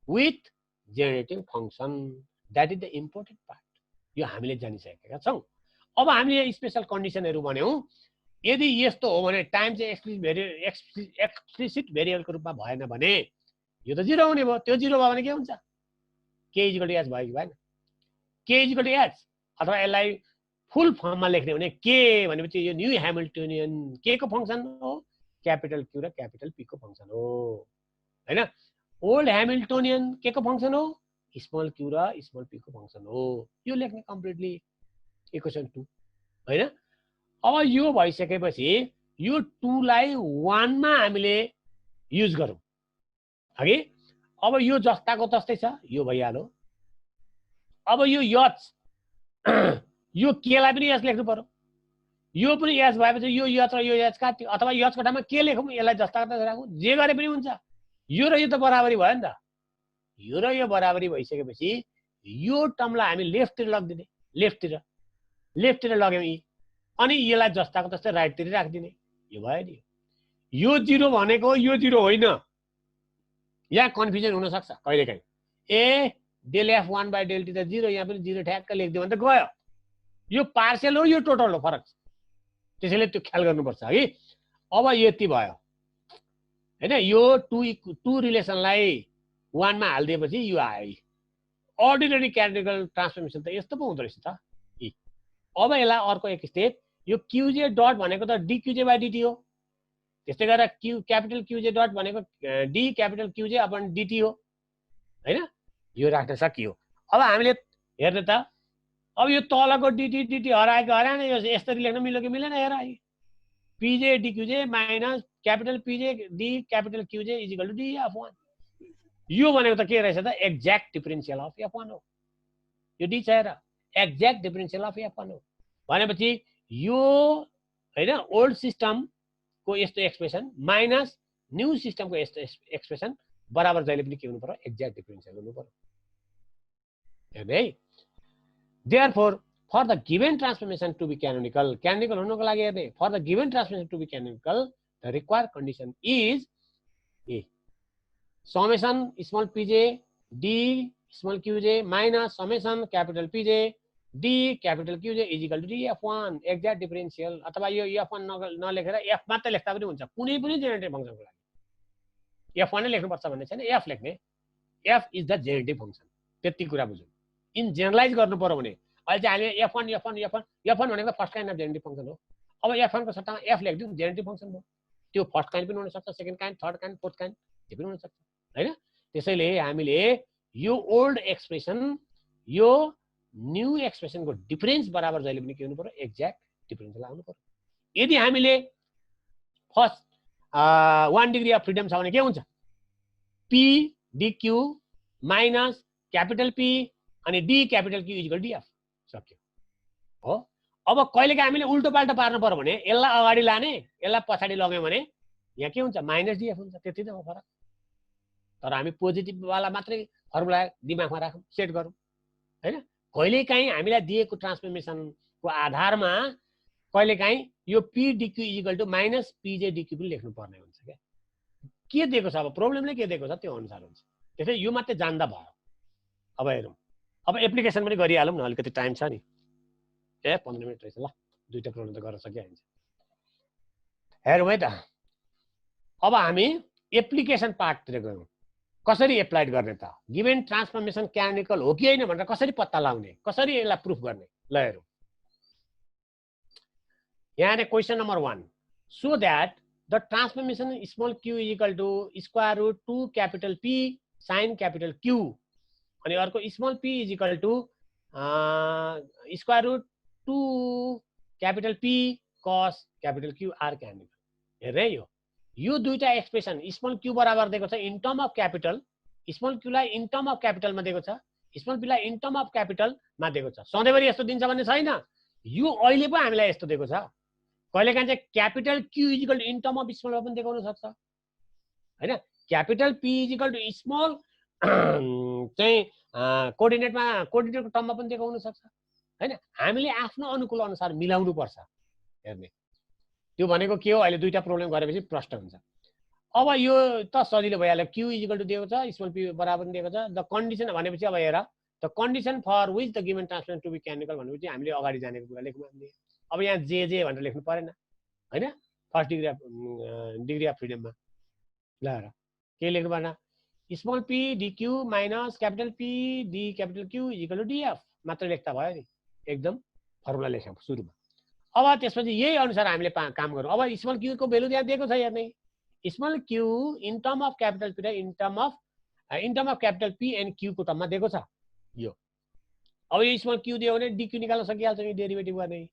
with generating function. That is the important part. यो हामीले जानिसकेका छौँ। अब हामीले स्पेसल कन्डिसनहरू भन्यौँ। यदि यस्तो हो भने टाइम चाहिँ एक्सप्लिसिट भेरिएबलको रूपमा भएन भने यो त 0 हुने भयो। त्यो 0 भयो भने के हुन्छ? के इज इक्वल टु एच भयो कि भएन? के इज इक्वल टु एच अथवा यसलाई फुल फर्ममा लेख्ने भने के भनेपछि यो न्यू ह्यामिल्टोनियन के को फङ्सन हो? क्यापिटल क्यू र क्यापिटल पी को फङ्सन हो, हैन? ओल्ड ह्यामिल्टोनियन के को फङ्सन हो? स्मल क्यू र स्मल पी को फङ्सन हो। यो लेख्ने कम्प्लिटली इक्वेसन 2, हैन? अब यो भइसकेपछि यो 2 लाई 1 मा हामीले युज गरौँ हगि। अब यो जस्ताको तस्तै छ, यो भइहाल्यो। अब यो एच यो के लाई पनि एच लेख्नु पर्यो। यो पनि एच भएपछि यो एच र यो एच काट्यो, अथवा एच को ठाउँमा के लेखौँ? यसलाई जस्ताको तस्तै राखौँ, जे गरे पनि हुन्छ। यो र यो त बराबरी भयो नि त। यो र यो बराबरी भइसकेपछि यो टर्मलाई हामी लेफ्टतिर लगिदिने, लेफ्टतिर लग्यौँ यी, अनि यसलाई जस्ताको तस्तै राइटतिर राखिदिने। यो भयो नि। यो 0 भनेको यो 0 होइन। यहाँ कन्फ्युजन हुन सक्छ कहिलेकाहीँ। ए del F1 by del T त 0, यहाँ पनि 0 ठ्याक्क लेखिदियो भने त गयो। यो पार्शियल हो, यो टोटल हो, फरक छ। त्यसैले त्यो ख्याल गर्नुपर्छ है। अब यति भयो हैन? यो 2 रिलेसनलाई 1 मा हालिदिएपछि यो आयो। अर्डिनरी क्यानोनिकल ट्रान्सफर्मेसन त यस्तो पो हुँदो रहेछ त। अब यसलाई अर्को एक स्टेप, यो क्युजे डट भनेको त डिक्युजे बाई डिटी हो। त्यस्तै गरेर क्यापिटल क्युजे डट भनेको डी क्यापिटल क्युजे अपन डिटी हो, हैन? यो राख्न सकियो। अब हामीले हेर्ने त, अब यो तलको डिटी हराएन। यो यसरी लेख्न मिल्यो कि मिलेन? हेर, P J d Q J minus capital P J D capital Q J is equal to D F1। यो भनेको त के रहेछ त? एक्ज्याक्ट डिफरेन्शियल अफ F1 हो। यो डी छ, हेर, एक्ज्याक्ट डिफरेन्शियल अफ F1 हो। भनेपछि यो हैन ओल्ड सिस्टमको यस्तो एक्सप्रेसन माइनस न्यू सिस्टमको यस्तो एक्सप्रेसन बराबर जहिले पनि के हुनु पर्यो? एक्ज्याक्ट डिफरेन्शियल हुनु पर्यो, हेर्नु है। Therefore, for the given transformation to be canonical हुनुको लागि हेर्ने, for the given transformation to be canonical, the required condition is A, summation small pj d small qj minus summation capital pj d capital qj is equal to d F1 exact differential। अथवा यो F1 नलेखेर F मात्र लेख्दा पनि हुन्छ, कुनै पनि जेनेरेटिभ फङ्सनको लागि। F1 नै लेख्नुपर्छ भन्ने छैन, F लेख्ने। F is the generative function. त्यति कुरा बुझौँ। इन जेनरलाइज गर्नु पर्यो भने अहिले चाहिँ हामीले F1 भनेको first kind of generative function हो। अब F1 को सट्टामा F लेखिदिउँ, जेनेरेटिभ फङ्सन भयो। त्यो फर्स्ट काइन्ड पनि हुन सक्छ, second kind, third kind, fourth kind, त्यो पनि हुन सक्छ, हैन? त्यसैले हामीले यो ओल्ड एक्सप्रेसन यो न्यू एक्सप्रेसनको डिफरेन्स बराबर जहिले पनि के हुनु पर्यो? एक्ज्याक्ट डिफरेन्स आउनु पर्यो। यदि हामीले फर्स्ट 1 डिग्री अफ फ्रिडम छ भने के हुन्छ? P dQ minus capital P अनि D capital Q is equal to D F. सक्यो हो। अब कहिलेकाहीँ हामीले उल्टो पाल्टो पार्नु पर्यो भने यसलाई अगाडि लाने, यसलाई पछाडि लग्यौँ भने यहाँ के हुन्छ? माइनस डीएफ हुन्छ। त्यति नै हो फरक। तर हामी पोजिटिभ वाला मात्रै फर्मुला दिमागमा राखौँ, सेट गरौँ, हैन? कहिलेकाहीँ हामीलाई दिएको ट्रान्सफर्मेसनको आधारमा कहिलेकाहीँ यो P d Q is equal to minus P J d Q पनि लेख्नु पर्ने हुन्छ क्या। के दिएको छ? अब प्रब्लमले के दिएको छ त्यो अनुसार हुन्छ। त्यसै यो मात्रै जान्दा भयो। अब हेरौँ, अब एप्लिकेसन पनि गरिहालौँ न, अलिकति टाइम छ नि। 15 मिनट रहेछ ल। दुईटा प्रब्लम त गर्न सकिहाल्छ। हेरौँ है त, अब हामी एप्लिकेसन पार्टतिर गयौँ। कसरी एप्लाइड गर्ने त, गिभन ट्रान्सफर्मेसन क्यानोनिकल हो कि होइन भनेर कसरी पत्ता लगाउने, कसरी यसलाई प्रुफ गर्ने। ल हेरौँ, यहाँ question number 1, so that the transformation small Q is equal to square root 2 capital P sine capital Q, अनि अर्को small P is equal to square root 2 capital P cos capital Q are canonical. हेर्ने यो दुईटा एक्सप्रेसन स्मल क्यू बराबर दिएको छ in term of capital, small क्यूलाई इन टर्म अफ क्यापिटलमा दिएको छ, स्मल पीलाई इन टर्म अफ क्यापिटलमा दिएको छ। सधैँभरि यस्तो दिन्छ भन्ने छैन, यो अहिले पो हामीलाई यस्तो दिएको छ। कहिलेकाहीँ चाहिँ capital Q is equal to in term of small पनि देखाउन सक्छ हैन। Capital P is equal to small चाहिँ कोअर्डिनेटको टर्ममा पनि देखाउन सक्छ हैन। हामीले आफ्नो अनुकूल अनुसार मिलाउनु पर्छ। हेर्ने त्यो भनेको के हो, अहिले दुईटा प्रब्लम गरेपछि प्रश्न हुन्छ। अब यो त सजिलो भइहाल्यो, क्यू इज इक्वल टु दिएको छ, स्मल पी बराबर दिएको छ। द कन्डिसन भनेपछि अब हेर, the condition for which the given transformation to be canonical भनेपछि हामीले अगाडि जानेको कुरा लेख्नु हामीले। अब यहाँ जे जे भनेर लेख्नु परेन हैन, फर्स्ट डिग्री अफ फ्रिडममा। ल हेर के लेख्नु पर्ने, small P dQ minus capital P D capital Q is equal to DF मात्र लेख्दा भयो नि, एकदम फर्मुला लेख्यौँ सुरुमा। अब त्यसपछि यही अनुसार हामीले काम गरौँ। अब स्मल क्यू को भेल्यु त्यहाँ दिएको छ हेर्ने, small Q in term of capital P र in term of capital P and Q को टर्ममा दिएको छ यो। अब यो स्मल क्यू दियो भने डिक्यू निकाल्न सकिहाल्छ नि, डेरिभेटिभ गर्ने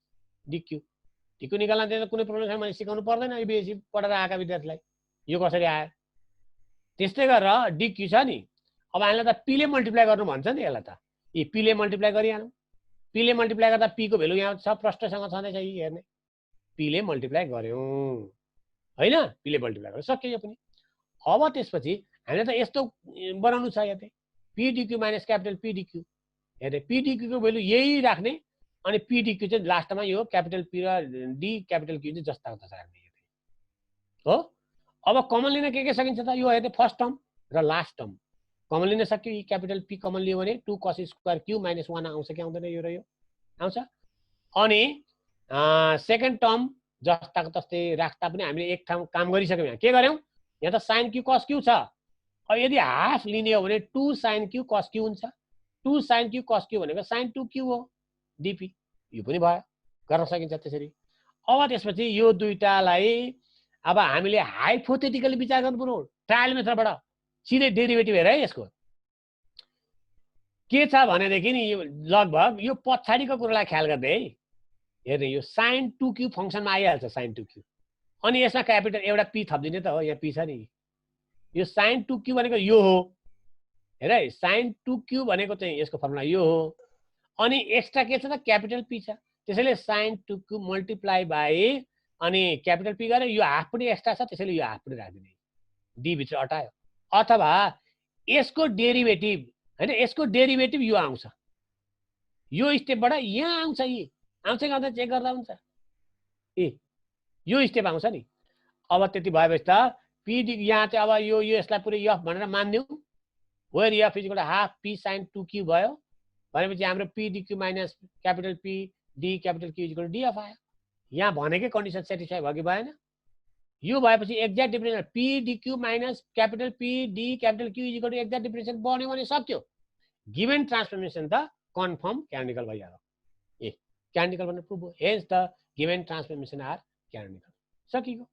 डिक्यू निकाल्न दिँदा कुनै प्रब्लम छैन, मैले सिकाउनु पर्दैन यो बेसी पढेर आएका विद्यार्थीलाई यो कसरी आयो। त्यस्तै गरेर डिक्यू छ नि, अब हामीलाई त पीले मल्टिप्लाई गर्नु भन्छ नि, यसलाई त यी पीले मल्टिप्लाई गरिहालौँ। पीले मल्टिप्लाई गर्दा पीको भेल्यु यहाँ छ, प्रष्टसँग छँदैछ हेर्ने, पीले मल्टिप्लाई गर्यौँ हैन, पीले मल्टिप्लाई गर्यो सक्यो यो पनि। अब त्यसपछि हामीले त यस्तो बनाउनु छ, यहाँ P dQ minus capital P dQ. हेर्ने पी डिक्यू को भेल्यु यही राख्ने, अनि पी डिक्यू चाहिँ लास्टमा यो क्यापिटल पी र डी क्यापिटल क्यू चाहिँ जस्ताको तस्ता राख्ने हो। अब कमन लिन के सकिन्छ त, यो हेर्ने फर्स्ट टर्म र लास्ट टर्म कमन लिन सक्यो। यी क्यापिटल पी कमन लियो भने 2 cos स्क्वायर क्यू माइनस 1 आउँछ कि आउँदैन, यो र यो आउँछ। अनि सेकेन्ड टर्म जस्ताको तस्तै राख्दा पनि हामीले एक ठाउँ काम गरिसक्यौँ। यहाँ के गर्यौँ, यहाँ त साइन क्यू कस क्यू छ। अब यदि हाफ लिने हो भने 2 sin क्यू कस क्यू हुन्छ। 2 sin क्यू कस क्यू भनेको sin 2 क्यू हो डिपी, यो पनि भयो, गर्न सकिन्छ त्यसरी। अब त्यसपछि यो दुईटालाई अब हामीले हाइपोथेटिकली विचार गर्नु पर्यो, ट्रायल मेथडबाट सिधै डेरिभेटिभ हेर है। यसको के छ भनेदेखि नि यो लगभग यो पछाडिको कुरालाई ख्याल गर्दै है। हेर्ने यो sin 2 क्यू फङ्सनमा आइहाल्छ sin 2 क्यू, अनि यसमा क्यापिटल एउटा पी थपिदिने त हो, यहाँ पी छ नि, यो sin 2 क्यू भनेको यो हो। हेर है, sin 2 क्यू भनेको चाहिँ यसको फर्मुला यो हो, अनि एक्स्ट्रा के छ त क्यापिटल पी छ, त्यसैले sin 2 क्यू मल्टिप्लाई बाई अनि क्यापिटल पी गरेर यो हाफ पनि एक्स्ट्रा छ, त्यसैले यो हाफ पनि राखिदिने, डी भित्र अटायो। अथवा यसको डेरिभेटिभ हैन, यसको डेरिभेटिभ यो आउँछ, यो स्टेपबाट यहाँ आउँछ, यी आउँछ कि आउँदैन चेक गर्दा हुन्छ। यो स्टेप आउँछ नि। अब त्यति भएपछि त पी डी यहाँ चाहिँ अब यो यसलाई पुरै एफ भनेर मान्दिउँ, where F is equal to half P sin 2 Q भयो भनेपछि हाम्रो P D Q minus capital P D capital Q is equal to D F आयो। यहाँ भनेकै कन्डिसन सेटिस्फाई भयो कि भएन। यो भएपछि exact difference P D Q minus capital P D capital Q is equal to exact difference बन्यो भने सक्यो, गिभन ट्रान्सफर्मेसन त कन्फर्म क्यानोनिकल भइहाल्यो। क्यानोनिकल भन्ने प्रुफ हो, hence the given transformation are canonical. सकियो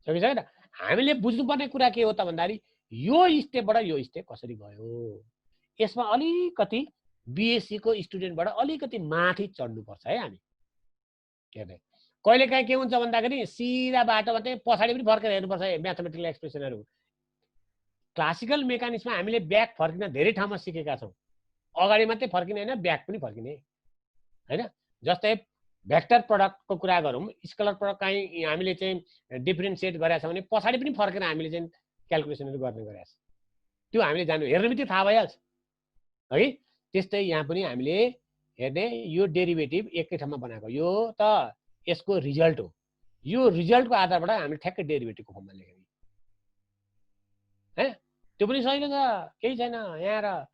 सकिसक्यो त। हामीले बुझ्नुपर्ने कुरा के हो त भन्दाखेरि यो स्टेपबाट यो स्टेप कसरी गयो, यसमा अलिकति बीएससी को स्टुडेन्टबाट अलिकति माथि चढ्नुपर्छ है हामी। हेर्ने कहिलेकाहीँ के हुन्छ भन्दाखेरि सिधा बाटोमा चाहिँ पछाडि पनि फर्केर हेर्नुपर्छ म्याथमेटिकल एक्सप्रेसनहरू। क्लासिकल मेकानिक्समा हामीले ब्याक फर्किन धेरै ठाउँमा सिकेका छौँ, अगाडि मात्रै फर्किने होइन ब्याक पनि फर्किने हैन। जस्तै भेक्टर प्रडक्टको कुरा गरौँ, स्केलर प्रडक्ट कहीँ हामीले चाहिँ डिफ्रेन्सिएट गरेका छौँ भने पछाडि पनि फर्केर हामीले चाहिँ क्यालकुलेसनहरू गर्ने गरेका छौँ, त्यो हामीले जान्नु हेर्ने बित्तिकै थाहा भइहाल्छ है। त्यस्तै यहाँ पनि हामीले हेर्ने यो डेरिभेटिभ एकै ठाउँमा बनाएको, यो त यसको रिजल्ट हो, यो रिजल्टको आधारबाट हामीले ठ्याक्कै डेरिभेटिभको फर्ममा लेख्ने है। त्यो पनि सही छ, केही छैन यहाँ। र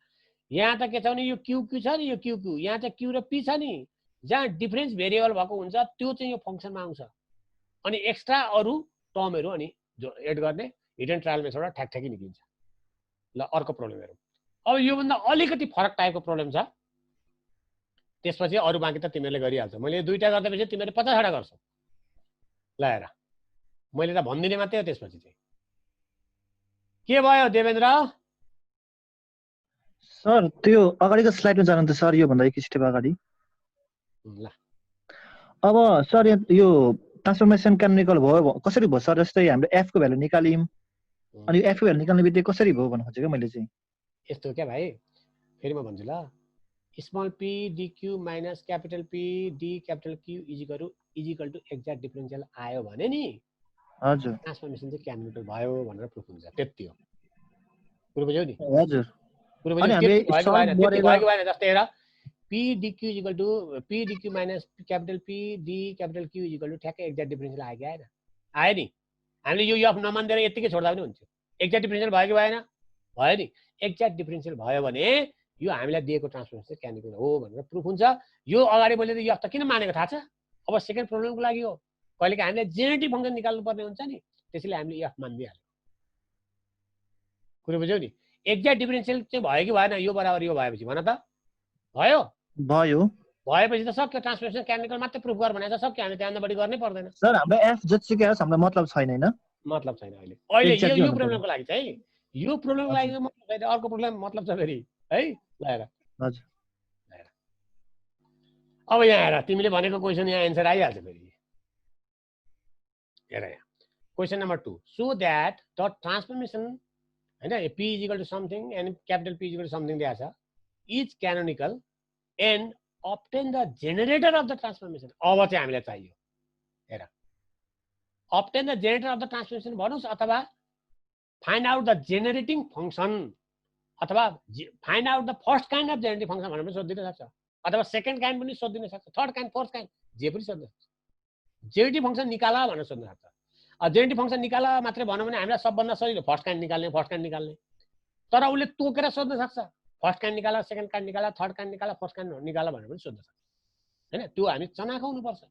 यहाँ त के छ भने यो क्यू क्यू छ नि, यो क्यू क्यू यहाँ चाहिँ क्यू र पी छ नि, जहाँ डिफरेन्स भेरिएबल भएको हुन्छ त्यो चाहिँ यो फङ्सनमा आउँछ अनि एक्स्ट्रा अरू टर्महरू अनि जो एड गर्ने हिडन ट्रायल मेथडबाट ठ्याकठ्याकी निक्लिन्छ ल अर्को प्रब्लम हेरौँ अब योभन्दा अलिकति फरक टाइपको प्रब्लम छ त्यसपछि अरू बाँकी त तिमीहरूले गरिहाल्छ मैले दुईटा गर्दैपछि तिमीहरूले 50 वटा गर्छौ ल हेर मैले त भन्दिने मात्रै हो त्यसपछि चाहिँ के भयो देवेन्द्र सर त्यो अगाडिको स्लाइडमा जानु त सर यो भन्दा एक स्टेप अगाडि ल अब सर यो ट्रान्सफर्मेसन क्यानोनिकल भयो कसरी भयो सर जस्तै हामीले एफ को भ्यालु निकाल्यौं अनि एफ को भ्यालु निकाल्ने बित्तिकै कसरी भयो भन्नु खोजेको मैले चाहिँ यस्तो क्या भाइ फेरि म भन्छु ल small P DQ minus capital P D capital Q is equal to exact differential आयो भने नि हजुर ट्रान्सफर्मेसन चाहिँ क्यानोनिकल भयो भनेर प्रुफ हुन्छ त्यति हो कुरो बुझ्यौ नि हजुर कुरो अनि बुझ्यौ हामीले भयो कि भएन जस्तै हेर P DQ is equal to P DQ minus capital P D capital Q is equal to ठ्याक्कै एक्ज्याक्ट डिफरेन्शियल आयो कि आएन आयो नि हामीले यो एफ नमान्दिएर यत्तिकै छोड्दा पनि हुन्छ एक्ज्याक्ट डिफरेन्शियल भयो कि भएन भयो नि एक्ज्याक्ट डिफरेन्शियल भयो भने यो हामीलाई दिएको ट्रान्सफर्मेसन क्यानोनिकल हो भनेर प्रुफ हुन्छ यो अगाडि मैले त यो त किन मानेको थाहा छ अब सेकेन्ड प्रब्लमको लागि हो कहिलेकाहीँ हामीले जेनेरेटिभ फङ्सन निकाल्नु पर्ने हुन्छ नि त्यसैले हामीले एफ मानिदिइहाल्यो कुरो बुझ्यौ नि एक्ज्याक्ट डिफरेन्शियल चाहिँ भयो कि भएन यो बराबर यो भएपछि भन त भयो भयो भएपछि त सक्यो ट्रान्सफर्मेसन क्यानोनिकल मात्रै प्रुफ गर भने त सक्यो हामी त्यहाँभन्दा बढी गर्नै पर्दैन सर हाम्रो एफ जतिसुकै होस् हामीलाई मतलब छैन हैन मतलब छैन अहिले Exactly यो भन्नु प्रब्लमको लागि चाहिँ यो प्रब्लमको लागि चाहिँ मतलब छैन अर्को प्रब्लम मतलब छ फेरि है ल हेर हजुर अब यहाँ हेर तिमीले भनेको क्वेसन यहाँ एन्सर आइहाल्छ फेरि हेर यहाँ question number 2 so that the transformation हैन p is equal to something and capital p is equal to something दिएको छ is canonical and obtain the generator of the transformation अब चाहिँ हामीलाई चाहियो हेर obtain the generator of the transformation भन्नुस् अथवा find out the generating function अथवा find out the first kind of generating function भनेर पनि सोधिदिन सक्छ अथवा सेकेन्ड काइन्ड पनि सोधिदिन सक्छ थर्ड काइन्ड फोर्थ काइन्ड जे पनि सोध्न सक्छ जेनेरेटिभ फङ्सन निकाला भनेर सोध्न सक्छ जेनेरेटिभ फङ्सन निकाला मात्रै भनौँ भने हामीलाई सबभन्दा सजिलो फर्स्ट काइन्ड निकाल्ने तर उसले तोकेर सोध्न सक्छ फर्स्ट काइन्ड निकाला सेकेन्ड काइन्ड निकाला थर्ड काइन्ड निकाला फोर्थ काइन्ड निकाला भनेर पनि सोध्न सक्छ हैन त्यो हामी चनाखा हुनुपर्छ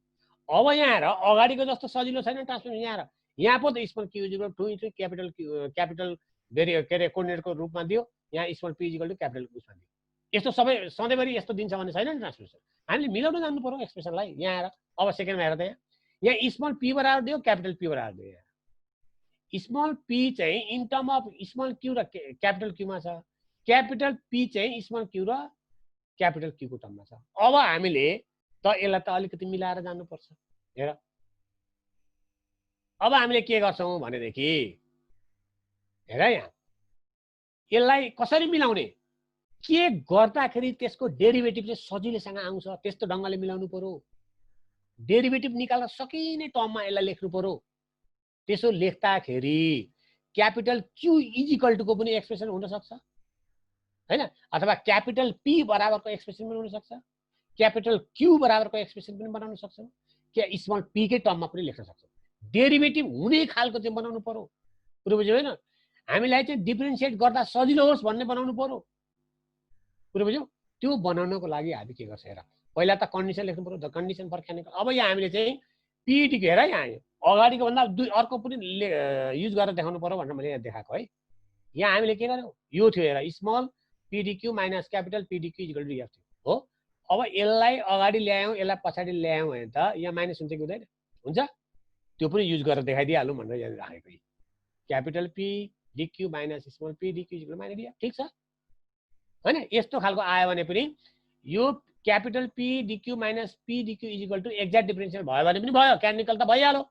अब यहाँ हेर अगाडिको जस्तो सजिलो छैन ट्रान्सफर्मेसन यहाँ पो त small Q is equal to into capital very के अरे कोर्डिनेटको रूपमा दियो यहाँ small P is equal to capital उसमा दियो यस्तो सबै सधैँभरि यस्तो दिन्छ भने छैन नि ट्रान्सफर्मेसन हामीले मिलाउन जानु पर्यो एक्सप्रेसनलाई यहाँ हेर अब सेकेन्डमा हेर त यहाँ स्मल पी बराबर दियो क्यापिटल पी बराबर दियो स्मल पी चाहिँ in term of small Q र क्यापिटल क्यूमा छ क्यापिटल पी चाहिँ स्मल क्यू र क्यापिटल क्यूको टर्ममा छ अब हामीले त यसलाई त अलिकति मिलाएर जानुपर्छ हेर अब हामीले के गर्छौँ भनेदेखि हेर यहाँ यसलाई कसरी मिलाउने के गर्दाखेरि त्यसको डेरिभेटिभ चाहिँ सजिलैसँग आउँछ त्यस्तो ढङ्गले मिलाउनु पर्यो डेरिभेटिभ निकाल्न सकिने टर्ममा यसलाई लेख्नु पर्यो त्यसो लेख्दाखेरि क्यापिटल क्यू इजिकल टुको पनि एक्सप्रेसन हुन सक्छ हैन अथवा क्यापिटल पी बराबरको एक्सप्रेसन पनि हुन सक्छ क्यापिटल क्यू बराबरको एक्सप्रेसन पनि बनाउन सक्छौँ क्या स्मल पी कै टर्ममा पनि लेख्न सक्छौँ डेरिभेटिभ हुने खालको चाहिँ बनाउनु पर्यो कुरो बुझ्यौ हैन हामीलाई चाहिँ डिफरेन्सिएट गर्दा सजिलो होस् भन्ने बनाउनु पर्यो कुरो बुझ्यौ त्यो बनाउनको लागि हामी के गर्छ हेर पहिला त कन्डिसन लेख्नु पर्यो द कन्डिसन फर क्यानोनिकल अब यहाँ हामीले चाहिँ पीटी हेर यहाँ अगाडिको भन्दा अर्को पनि युज गरेर देखाउनु पर्यो भनेर मैले यहाँ देखाएको है यहाँ हामीले के गर्यौँ यो थियो हेर small P D Q minus capital P D Q equal to F हो अब यसलाई अगाडि ल्यायौँ यसलाई पछाडि ल्यायौँ भने त यहाँ माइनस हुन्छ कि हुँदैन हुन्छ त्यो पनि युज गरेर देखाइदिइहालौँ भनेर यहाँ राखेको capital P dQ minus small P DQ equal minus DF ठिक छ हैन यस्तो खालको आयो भने पनि यो capital P dQ minus P DQ equal to exact differential भयो भने पनि भयो क्यानोनिकल त भइहाल्यो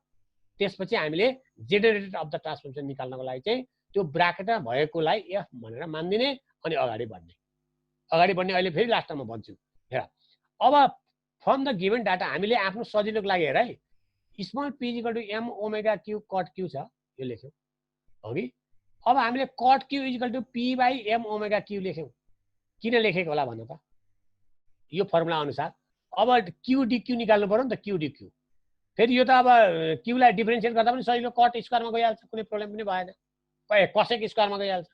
त्यसपछि हामीले जेनेरेटर अफ द ट्रान्सफर्मेसन निकाल्नको लागि चाहिँ त्यो ब्राकेटमा भएकोलाई एफ भनेर मान्दिने अनि अगाडि बढ्ने अहिले फेरि लास्टमा भन्छु हेर अब फ्रम द गिभन डाटा हामीले आफ्नो सजिलोको लागि हेर है small P equal to M omega Q cot Q छ यो लेख्यौँ अघि अब हामीले cot Q equal to P by M omega Q लेख्यौँ किन लेखेको होला भन त यो फर्मुला अनुसार अब क्यू डिक्यू निकाल्नु पर्यो नि त क्यू डिक्यू फेरि यो त अब क्यूलाई डिफरेन्सिएट गर्दा पनि सजिलो कट स्क्वायरमा गइहाल्छ कुनै प्रब्लम पनि भएन कसेक स्क्वायरमा गइहाल्छ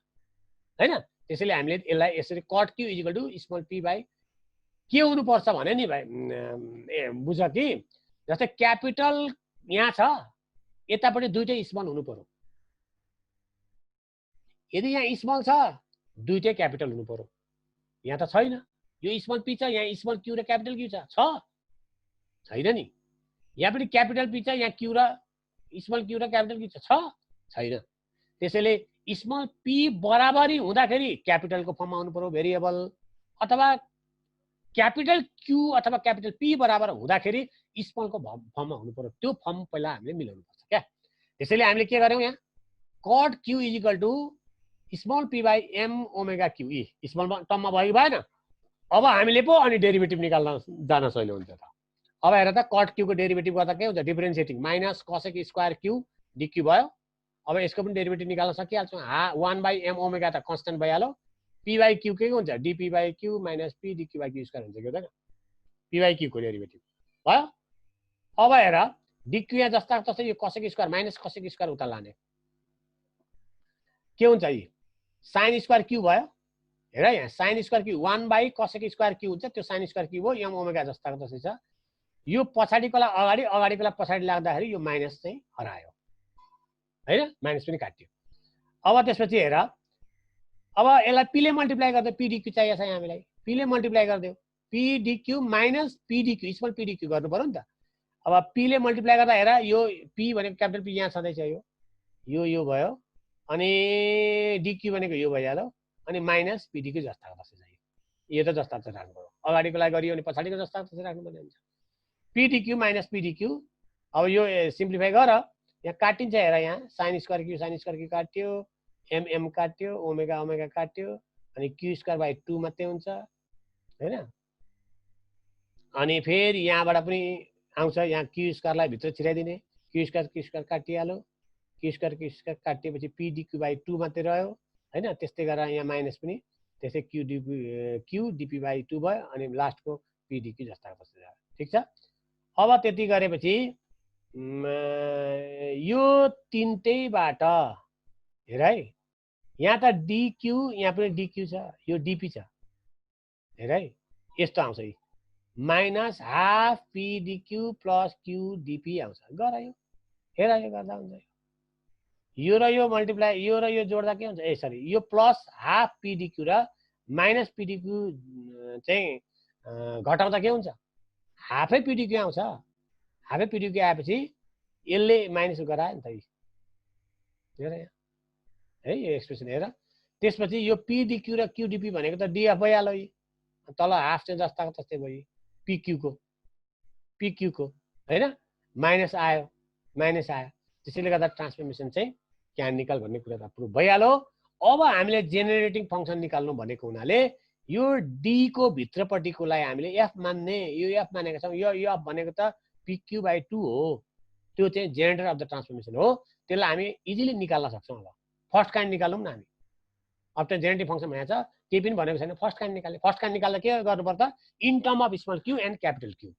हैन त्यसैले हामीले यसलाई यसरी cut Q equal to small P by के हुनुपर्छ भने नि भाइ बुझ कि जस्तै क्यापिटल यहाँ छ यतापट्टि दुईटै स्मल हुनु पर्यो यदि यहाँ स्मल छ दुईटै क्यापिटल हुनु पर्यो यहाँ त छैन यो स्मल पी छ यहाँ स्मल क्यू र क्यापिटल क्यू छ छैन नि यहाँ पनि क्यापिटल पी छ यहाँ क्यू र स्मल क्यू र क्यापिटल क्यू छ छैन त्यसैले स्मल पी बराबरी हुँदाखेरि क्यापिटलको फर्ममा आउनु पर्यो भेरिएबल अथवा क्यापिटल क्यू अथवा क्यापिटल पी बराबर हुँदाखेरि स्मलको फर्ममा हुनु पर्यो त्यो फर्म पहिला हामीले मिलाउनु पर्छ क्या त्यसैले हामीले के गर्यौं यहाँ cot Q is equal to small P by M omega Q E small टर्ममा भयो भएन अब हामीले पो अनि डेरिभेटिभ निकाल्न जान सजिलो हुन्छ त अब हेर त कट क्यू को डेरिभेटिभ गर्दा के हुन्छ differentiating minus cosec square Q D Q भयो अब यसको पनि डेरिभेटिभ निकाल्न सकिहाल्छौँ 1 बाई एम ओमेगा त कन्स्टेन्ट भइहाल्यो पी बाई क्यू के हुन्छ D P by Q minus P D Q by Q square हुन्छ कि हुँदैन पी बाई क्यू को डेरिभेटिभ भयो अब हेर डिक्यू यहाँ जस्ता जस्तै यो cosec square minus cosec square उता लाने के हुन्छ यी साइन स्क्वायर क्यू भयो हेर यहाँ sine square Q 1 by cosec square Q हुन्छ त्यो साइन स्क्वायर क्यू हो एम ओमेगा जस्ताको जस्तै छ यो पछाडिकोलाई अगाडि अगाडिकोलाई पछाडि लाग्दाखेरि यो माइनस चाहिँ हरायो हैन माइनस पनि काट्यो अब त्यसपछि हेर अब यसलाई पी ले मल्टिप्लाई गर्दा पी डिक्यू चाहिएको छ हामीलाई पी ले मल्टिप्लाई गरिदियो P dQ minus P dQ small P dQ गर्नु पर्यो नि त अब पी ले मल्टिप्लाई गर्दा हेर यो पी भनेको क्यापिटल पी यहाँ छँदैछ यो भयो अनि डिक्यू भनेको यो भइहाल्यो अनि माइनस पी डिक्यू जस्ताको जस्तै चाहियो यो त जस्ता जस्तै राख्नु पर्यो अगाडिकोलाई गरियो अनि पछाडिको जस्ताको जस्तै राख्नु पर्ने हुन्छ P dQ minus P dQ अब यो सिम्प्लिफाई गर यहाँ काटिन्छ हेर यहाँ साइन स्क्वायर क्यू काट्यो एम काट्यो ओमेगा ओमेगा काट्यो अनि क्यू स्क्वायर बाई 2 मात्रै हुन्छ हैन अनि फेरि यहाँबाट पनि आउँछ यहाँ क्यू स्क्वायरलाई भित्र छिराइदिने क्यू स्क्वायर काटिहाल्यो क्यू स्क्वायर काटिएपछि पी डिक्यू बाई 2 मात्रै रह्यो हैन त्यस्तै गरेर यहाँ माइनस पनि त्यसै क्यू डिपी बाई 2 भयो अनि लास्टको पी डिक्यू जस्ताको जस्तै रह्यो ठीक छ अब त्यति गरेपछि यो तीनटैबाट हेर है यहाँ त डिक्यू यहाँ पनि डिक्यू छ यो डिपी छ हेर है यस्तो आउँछ यी minus half P dQ plus Q DP आउँछ गर यो हेर यो गर्दा हुन्छ यो र यो मल्टिप्लाई यो र यो जोड्दा के हुन्छ ए सरी यो प्लस हाफ पी डिक्यू र माइनस पी डिक्यू चाहिँ घटाउँदा के हुन्छ हाफै पी डिक्यू आउँछ हाफै पी डिक्यू आएपछि यसले माइनस गरायो नि त हेर है यो एक्सप्रेसन हेर त्यसपछि यो पी डिक्यू र क्यू डिपी भनेको त डिएफ भइहाल्यो तल हाफ चाहिँ जस्ताको जस्तै भयो पी क्यू को हैन माइनस आयो त्यसैले गर्दा ट्रान्सफर्मेसन चाहिँ क्यान निकाल भन्ने कुरा त प्रुभ भइहाल्यो अब हामीले जेनेरेटिङ फङ्सन निकाल्नु भनेको हुनाले यो डी को भित्रपट्टिकोलाई हामीले एफ मान्ने यो एफ मानेका छौँ यो एफ भनेको त pq बाई 2 हो त्यो चाहिँ जेनेरेटर अफ द ट्रान्सफर्मेसन हो त्यसलाई हामी इजिली निकाल्न सक्छौँ अब फर्स्ट काइन्ड निकालौँ न हामी अब त जेनेरेटिङ फङ्सन भनेको छ केही पनि भनेको छैन फर्स्ट काइन्ड निकाल्दा के गर्नुपर्छ in term of small Q and capital Q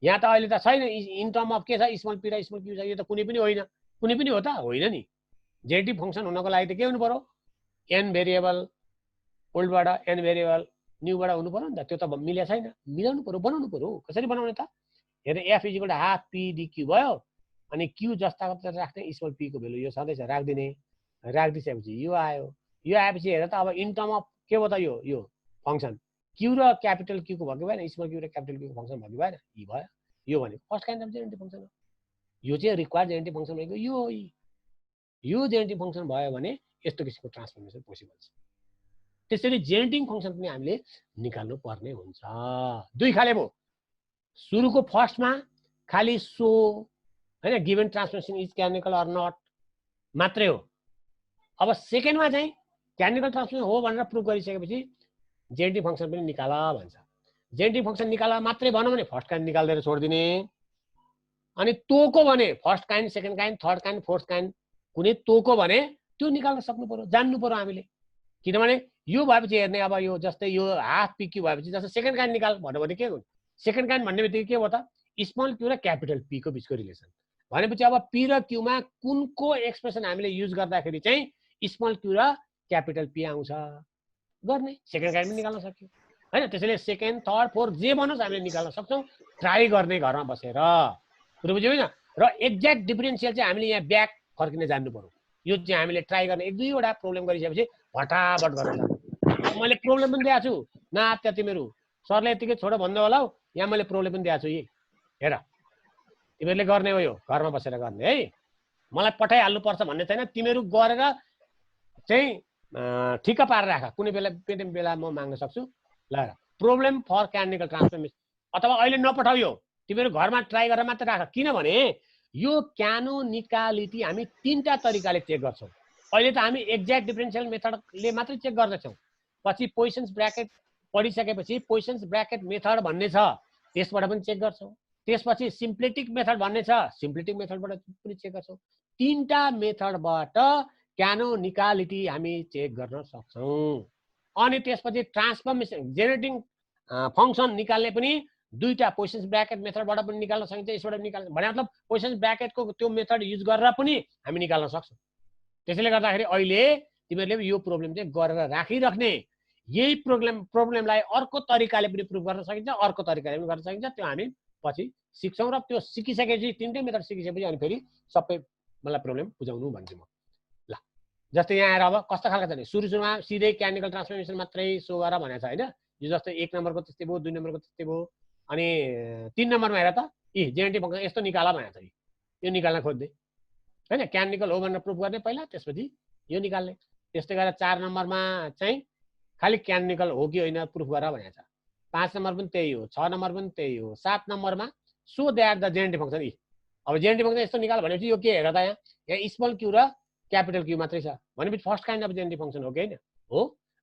यहाँ त अहिले त छैन इन टर्म अफ के छ स्मल पी र स्मल क्यू छ यो त कुनै पनि होइन कुनै पनि हो त होइन नि जेनेरेटिभ फङ्सन हुनको लागि त के हुनु पर्यो एन भेरिएबल ओल्डबाट एन भेरिएबल न्यूबाट हुनु पर्यो नि त त्यो त मिलेको छैन मिलाउनु पर्यो बनाउनु पर्यो कसरी बनाउने त हेर F is equal to half P DQ भयो अनि क्यू जस्ताको राख्ने स्मल पी को भेल्यु यो सधैँ राख्दिने राखिदिसकेपछि यो आयो यो आएपछि हेर त अब इन टर्म अफ के हो त यो फङ्सन क्यू र क्यापिटल क्यू को भएको भएन स्मल क्यू र क्यापिटल क्यू को फङ्सन भएको भएन यी भयो यो भने first kind of generative function हो यो चाहिँ रिक्वायर्ड जेनेरेटिभ फङ्सन भनेको यो जेनेरेटिभ फङ्सन भयो भने यस्तो किसिमको ट्रान्सफर्मेसन पोसिबल छ त्यसैले जेनेरेटिभ फङ्सन पनि हामीले निकाल्नु पर्ने हुन्छ दुई खाले भयो सुरुको फर्स्टमा खाली सो हैन given transformation is canonical or not मात्रै हो अब सेकेन्डमा चाहिँ क्यानिकल ट्रान्सफर्मेसन हो भनेर प्रुभ गरिसकेपछि जेनेरेटिभ फङ्सन पनि निकाल भन्छ जेनेरेटिभ फङ्सन निकाल मात्रै भनौँ भने फर्स्ट काइन्ड निकाल्दै छोडिदिने अनि तोको भने first kind second kind third kind fourth kind कुनै तोको भने त्यो निकाल्न सक्नु पर्यो जान्नु पर्यो हामीले किनभने यो भएपछि हेर्ने अब यो जस्तै यो हाफ पीक्यू भएपछि जस्तै सेकेन्ड काइन्ड निकाल भन्यो भने के हुन्छ सेकेन्ड काइन्ड भन्ने बित्तिकै के हो त स्मल क्यू र क्यापिटल पी को बिचको रिलेसन भनेपछि अब पी र क्यूमा कुनको एक्सप्रेसन हामीले युज गर्दाखेरि चाहिँ स्मल क्यू र क्यापिटल पी आउँछ गर्ने सेकेन्ड काइन्ड पनि निकाल्न सक्यो हैन। त्यसैले सेकेन्ड थर्ड फोर्थ जे भनोस् हामीले निकाल्न सक्छौँ ट्राई गर्ने घरमा बसेर। कुरो बुझ्यो होइन? र एक्ज्याक्ट डिफरेन्सियल चाहिँ हामीले यहाँ ब्याक फर्किन जान्नु पर्यो। यो चाहिँ हामीले ट्राई गर्ने एक दुईवटा प्रब्लम गरिसकेपछि फटाफट गर्न जान्नु। मैले प्रब्लम पनि दिएको छु न आत्या तिमीहरू सरले यतिकै छोडो भन्दै होला हौ, यहाँ मैले प्रब्लम पनि दिएको छु। यी हेर तिमीहरूले गर्ने हो, यो घरमा बसेर गर्ने है। मलाई पठाइहाल्नु पर्छ भन्ने छैन, तिमीहरू गरेर चाहिँ ठिक्क पारेर राख। कुनै बेला म माग्न सक्छु। ल प्रब्लम फर क्यानिकल ट्रान्सफर्मेसन, अथवा अहिले नपठाउ, यो तिमीहरू घरमा ट्राई गरेर मात्र राख। किनभने यो क्यानोनिकालिटी हामी तीनटा तरिकाले चेक गर्छौँ। अहिले त हामी एक्ज्याक्ट डिफरेन्सियल मेथडले मात्रै चेक गर्दछौँ। पछि पोजिसन्स ब्र्याकेट पढिसकेपछि पोजिसन्स ब्र्याकेट मेथड भन्ने छ, त्यसबाट पनि चेक गर्छौँ। त्यसपछि सिम्प्लिटिक मेथड भन्ने छ, सिम्प्लिटिक मेथडबाट पनि चेक गर्छौँ। तीनटा मेथडबाट क्यानोनिकालिटी हामी चेक गर्न सक्छौँ। अनि त्यसपछि ट्रान्सफर्मेसन जेनेरेटिङ फङ्सन निकाल्ने पनि दुईटा पोजिसन्स ब्र्याकेट मेथडबाट पनि निकाल्न सकिन्छ, यसबाट पनि निकाल्न। भने मतलब पोजिसन्स ब्र्याकेटको त्यो मेथड युज गरेर पनि हामी निकाल्न सक्छौँ। त्यसैले गर्दाखेरि अहिले तिमीहरूले यो प्रब्लम चाहिँ गरेर राखिराख्ने। यही प्रब्लमलाई अर्को तरिकाले पनि प्रुभ गर्न सकिन्छ, अर्को तरिकाले पनि गर्न सकिन्छ। त्यो हामी पछि सिक्छौँ र त्यो सिकिसकेपछि तीनटै मेथड सिकिसकेपछि अनि फेरि सबै मलाई प्रब्लम बुझाउनु भन्छु म। ल जस्तै यहाँ आएर अब कस्तो खालको छ भने सुरुमा सिधै क्यानिकल ट्रान्सफर्मेसन मात्रै सो गर भनेको छ होइन। यो जस्तै 1 नम्बरको त्यस्तै भयो, 2 नम्बरको त्यस्तै भयो, अनि 3 नम्बरमा हेर त जेनेरेटिभ फङ्सन यस्तो निकाल भनेको छ। यो निकाल्न खोज्दै होइन, क्यानिकल हो भनेर प्रुभ गर्ने पहिला, त्यसपछि यो निकाल्ने। त्यस्तै गरेर 4 नम्बरमा चाहिँ खालि क्यानिकल हो कि होइन प्रुफ गर भनेको छ। 5 नम्बर पनि त्यही हो, 6 नम्बर पनि त्यही हो, 7 नम्बरमा so that the generative function. अब जेनेरेटिभ फङ्सन यस्तो निकाल भनेपछि यो के हेर त यहाँ स्मल क्यू र क्यापिटल क्यू मात्रै छ भनेपछि first kind of generative function हो कि होइन? हो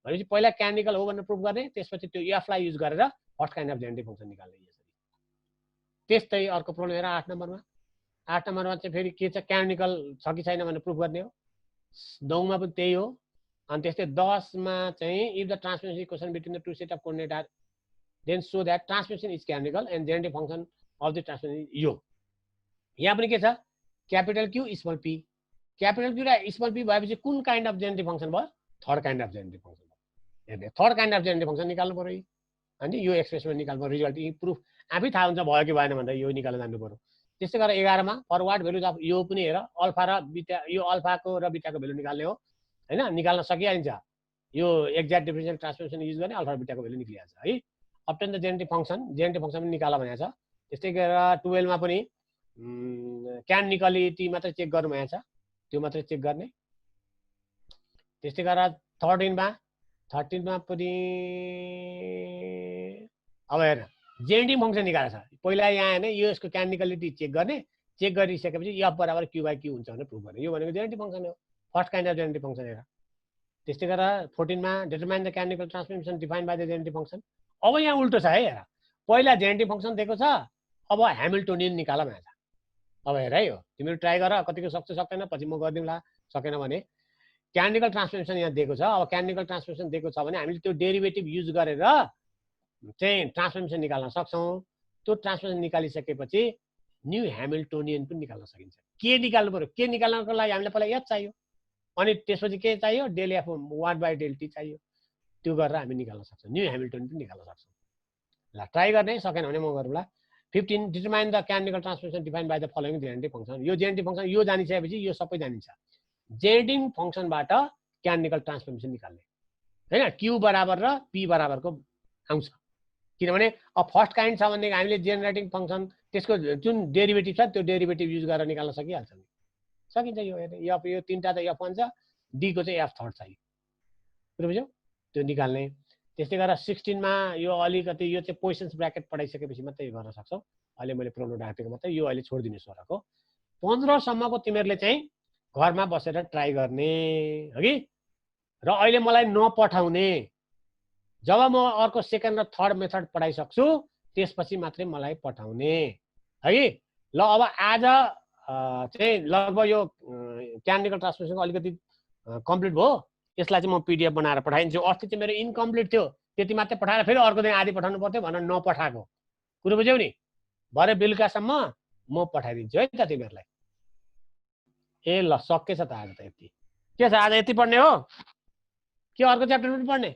भनेपछि पहिला क्यानिकल हो भनेर प्रुभ गर्ने, त्यसपछि त्यो एफलाई युज गरेर first kind of generative function निकाल्ने। त्यस्तै अर्को प्रब्लम हेर 8 नम्बरमा। 8 नम्बरमा चाहिँ फेरि के छ, क्यानिकल छ कि छैन भनेर प्रुभ गर्ने हो। 9 मा पनि त्यही हो। अनि त्यस्तै 10 मा चाहिँ if the transformation equation between the two set of coordinate are then so that transformation is canonical and generative function of the transformation यो। यहाँ पनि के छ, capital Q small P. Capital Q र स्मल पी भएपछि कुन काइन्ड अफ जेनेरेटिभ फङ्सन भयो? Third kind of generative function भयो। हेर्ने third kind of generative function निकाल्नु पर्यो अनि यो एक्सप्रेसनमा निकाल्नु पर्यो। रिजल्ट प्रुफ आफै थाहा हुन्छ भयो कि भएन भन्दा यो निकाल्न जानु पर्यो। त्यस्तै गरेर 11 मा फरवार्ड भ्यालुज अफ यो पनि हेर, अल्फा र बिटा, यो अल्फाको र बिटाको भ्यालु निकाल्ने हो हैन। निकाल्न सकिहाल्छ, यो एक्ज्याक्ट डिफरेन्सियल ट्रान्सफर्मेसन युज गर्ने अल्फा र बिटाको भ्यालु निक्लिहाल्छ है। Obtain the generative function, generative function पनि निकाल भनेको छ। त्यस्तै गरेर 12 मा पनि क्यानिकलिटी मात्रै चेक गर्नु भएको छ, त्यो मात्रै चेक गर्ने। त्यस्तै गरेर 13 मा पनि अब हेर जेनेरेटिभ फङ्सन निकालेको छ। पहिला यहाँ हैन यो यसको क्यानिकलिटी चेक गर्ने, चेक गरिसकेपछि एफ बराबर क्यू बाई क्यू हुन्छ भनेर प्रुभ गर्ने। यो भनेको जेनेरेटिभ फङ्सन हो, first kind of generative function हेर। त्यस्तै गरेर 14 मा determine the canonical transformation defined by the generative function. अब यहाँ उल्टो छ है हेर, पहिला जेनेरेटिभ फङ्सन दिएको छ, अब ह्यामिल्टोनियन निकाल भनेको छ। अब हेर है, हो तिमीहरू ट्राई गर, कतिको सक्छ सक्दैन पछि म गरिदिउँला, सकेन भने। क्यानिकल ट्रान्सफर्मेसन यहाँ दिएको छ। अब क्यानिकल ट्रान्सफर्मेसन दिएको छ भने हामीले त्यो डेरिभेटिभ युज गरेर चाहिँ ट्रान्सफर्मेसन निकाल्न सक्छौँ। त्यो ट्रान्सफर्मेसन निकालिसकेपछि न्यू ह्यामिल्टोनियन पनि निकाल्न सकिन्छ। के निकाल्नु पर्यो? के निकाल्नको लागि हामीलाई पहिला एफ चाहियो, अनि त्यसपछि के चाहियो? Del F 1 by del T चाहियो। त्यो गरेर हामी निकाल्न सक्छौँ, न्यू ह्यामिल्टोनियन पनि निकाल्न सक्छौँ। ल ट्राई गर्ने, सकेन भने म गरौँला। 15 determine the canonical transformation defined by the following generative function. यो जेनेरेटिभ फङ्सन यो जानिसकेपछि यो सबै जानिन्छ। जेनेरेटिभ फङ्सनबाट क्यानिकल ट्रान्सफर्मेसन निकाल्ने हैन, क्यू बराबर र पी बराबरको आउँछ। किनभने अब फर्स्ट काइन्ड छ भने हामीले जेनेरेटिङ फङ्सन त्यसको जुन डेरिभेटिभ छ त्यो डेरिभेटिभ युज गरेर निकाल्न सकिहाल्छ नि, सकिन्छ। यो एफ यो तीनटा त एफ1 छ, डी को चाहिँ एफ थर्ड चाहियो। बुझ्यो बुझ्यौ? त्यो निकाल्ने। त्यस्तै गरेर 16 मा यो अलिकति यो चाहिँ पोजिसन्स ब्र्याकेट पढाइसकेपछि मात्रै गर्न सक्छौ। अहिले मैले प्रब्लम राखेको मात्रै, यो अहिले छोडिदिनु सरको। 15 सम्मको तिमीहरूले चाहिँ घरमा बसेर ट्राई गर्ने हो कि। र अहिले मलाई नपठाउने, जब म अर्को सेकेन्ड र थर्ड मेथड पढाइसक्छु त्यसपछि मात्रै मलाई पठाउने है कि। ल अब आज चाहिँ लगभग यो क्यानिकल ट्रान्सफर्मेसनको अलिकति कम्प्लिट भयो। यसलाई चाहिँ म पिडिएफ बनाएर पठाइदिन्छु। अस्ति चाहिँ मेरो इन्कम्प्लिट थियो, त्यति मात्रै पठाएर फेरि अर्को दिन आधी पठाउनु पर्थ्यो भनेर नपठाएको। कुरो बुझ्यौ नि? भरे बेलुकासम्म म पठाइदिन्छु है त तिमीहरूलाई। ए ल सकेछ त आज त यति। के छ आज यति पढ्ने हो कि अर्को च्याप्टर पनि पढ्ने?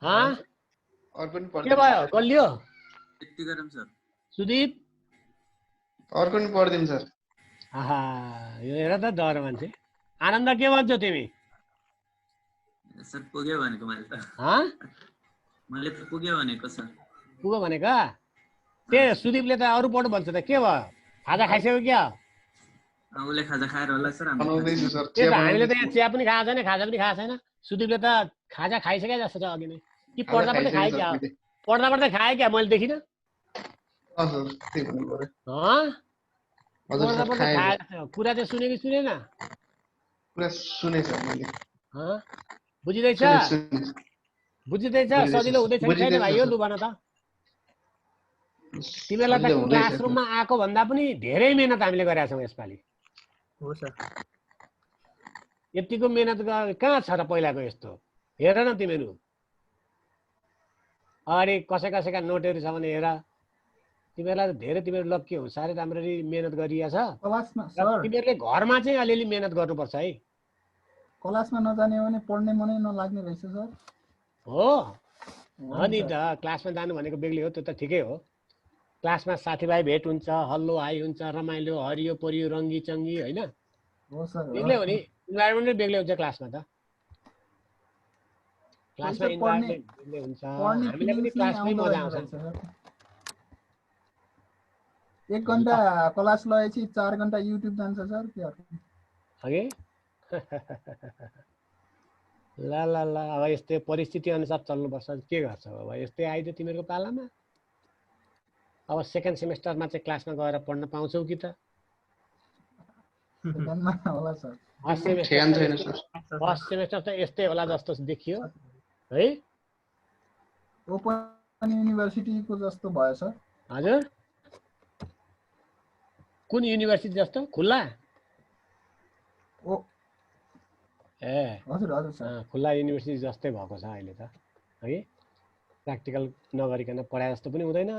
अर्को नि के पर्दैन भयो कलियो यति गरौँ सर सुदीप अर्को नि पर्दैन सर आहा यो हेर त डर मान्छे आनन्द के भन्छौ तिमी सर पुग्यो भनेको मैले त पुग्यो भनेको सर पुग्यो भनेका त्यही सुदीपले त अरू पढ्नु भन्छ त के भयो खाजा खाइसक्यो क्या उसले खाजा खाएर होला सर बनाउँदैछु सर त्यही त हामीले त यहाँ चिया पनि खाएको छैन खाजा पनि खाएको छैन सुदीपले त खाजा खाइसके जस्तो छ अघि नै कि पढ्दा पढ्दै खायो क्या पढ्दा पढ्दै खायो क्या मैले देखिनँ पढ्दा पढ्दै खायो कुरा चाहिँ सुने कि सुनेन पुरा सुने सर मैले बुझिँदैछ बुझिँदैछ सजिलो हुँदैछ कि छैन भाइ यो लु भन त तिमीलाई त क्लासरुममा आएको भन्दा पनि धेरै मेहनत हामीले गरेका छौँ यसपालि हो सर यतिको मेहनत कहाँ छ र पहिलाको यस्तो हेर न तिमीहरू अगाडि कसै कसैका नोटहरू छ भने हेर तिमीहरूलाई त धेरै तिमीहरू लक्की हो साह्रै राम्ररी मेहनत गरिया छ तिमीहरूले घरमा चाहिँ अलिअलि मेहनत गर्नुपर्छ है क्लासमा नजाने भने पढ्ने मनै नलाग्ने रहेछ सर हो नि त क्लासमा जानु भनेको बेग्लै हो त्यो त ठिकै हो क्लासमा साथीभाइ भेट हुन्छ हल्लो हाई हुन्छ रमाइलो हरियो परियो रङ्गी चङ्गी होइन बेग्लै हो नि इन्भाइरोमेन्टै बेग्लै हुन्छ क्लासमा त क्लासमा इन्भाइरोमेन्ट बेग्लै हुन्छ हामीलाई पनि क्लासमै मजा आउँछ 1 घण्टा क्लास लगेपछि 4 घण्टा युट्युब जान्छ सर के अघि ल अब यस्तै परिस्थिति अनुसार चल्नुपर्छ के गर्छ अब यस्तै आइदियो तिमीहरूको पालामा अब सेकेन्ड सेमेस्टरमा चाहिँ क्लासमा गएर पढ्न पाउँछौ कि त फर्स्ट सेमेस्टर त यस्तै होला जस्तो देखियो है ओपन युनिभर्सिटीको जस्तो भयो सर हजुर कुन युनिभर्सिटी जस्तो खुल्ला ए हजुर हजुर सर खुल्ला युनिभर्सिटी जस्तै भएको छ अहिले त है प्र्याक्टिकल नगरिकन पढाए जस्तो पनि हुँदैन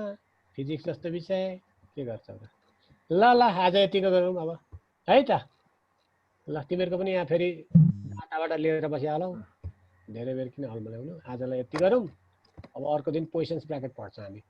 फिजिक्स जस्तो विषय के गर्छ ल आज यतिको गरौँ अब है त ल तिमीहरूको पनि यहाँ फेरि बाटाबाट लिएर बसिहालौ धेरै बेर किन हलमल्याउनु आजलाई यति गरौँ अब अर्को दिन पोजिसन्स ब्र्याकेट पढ्छौँ हामी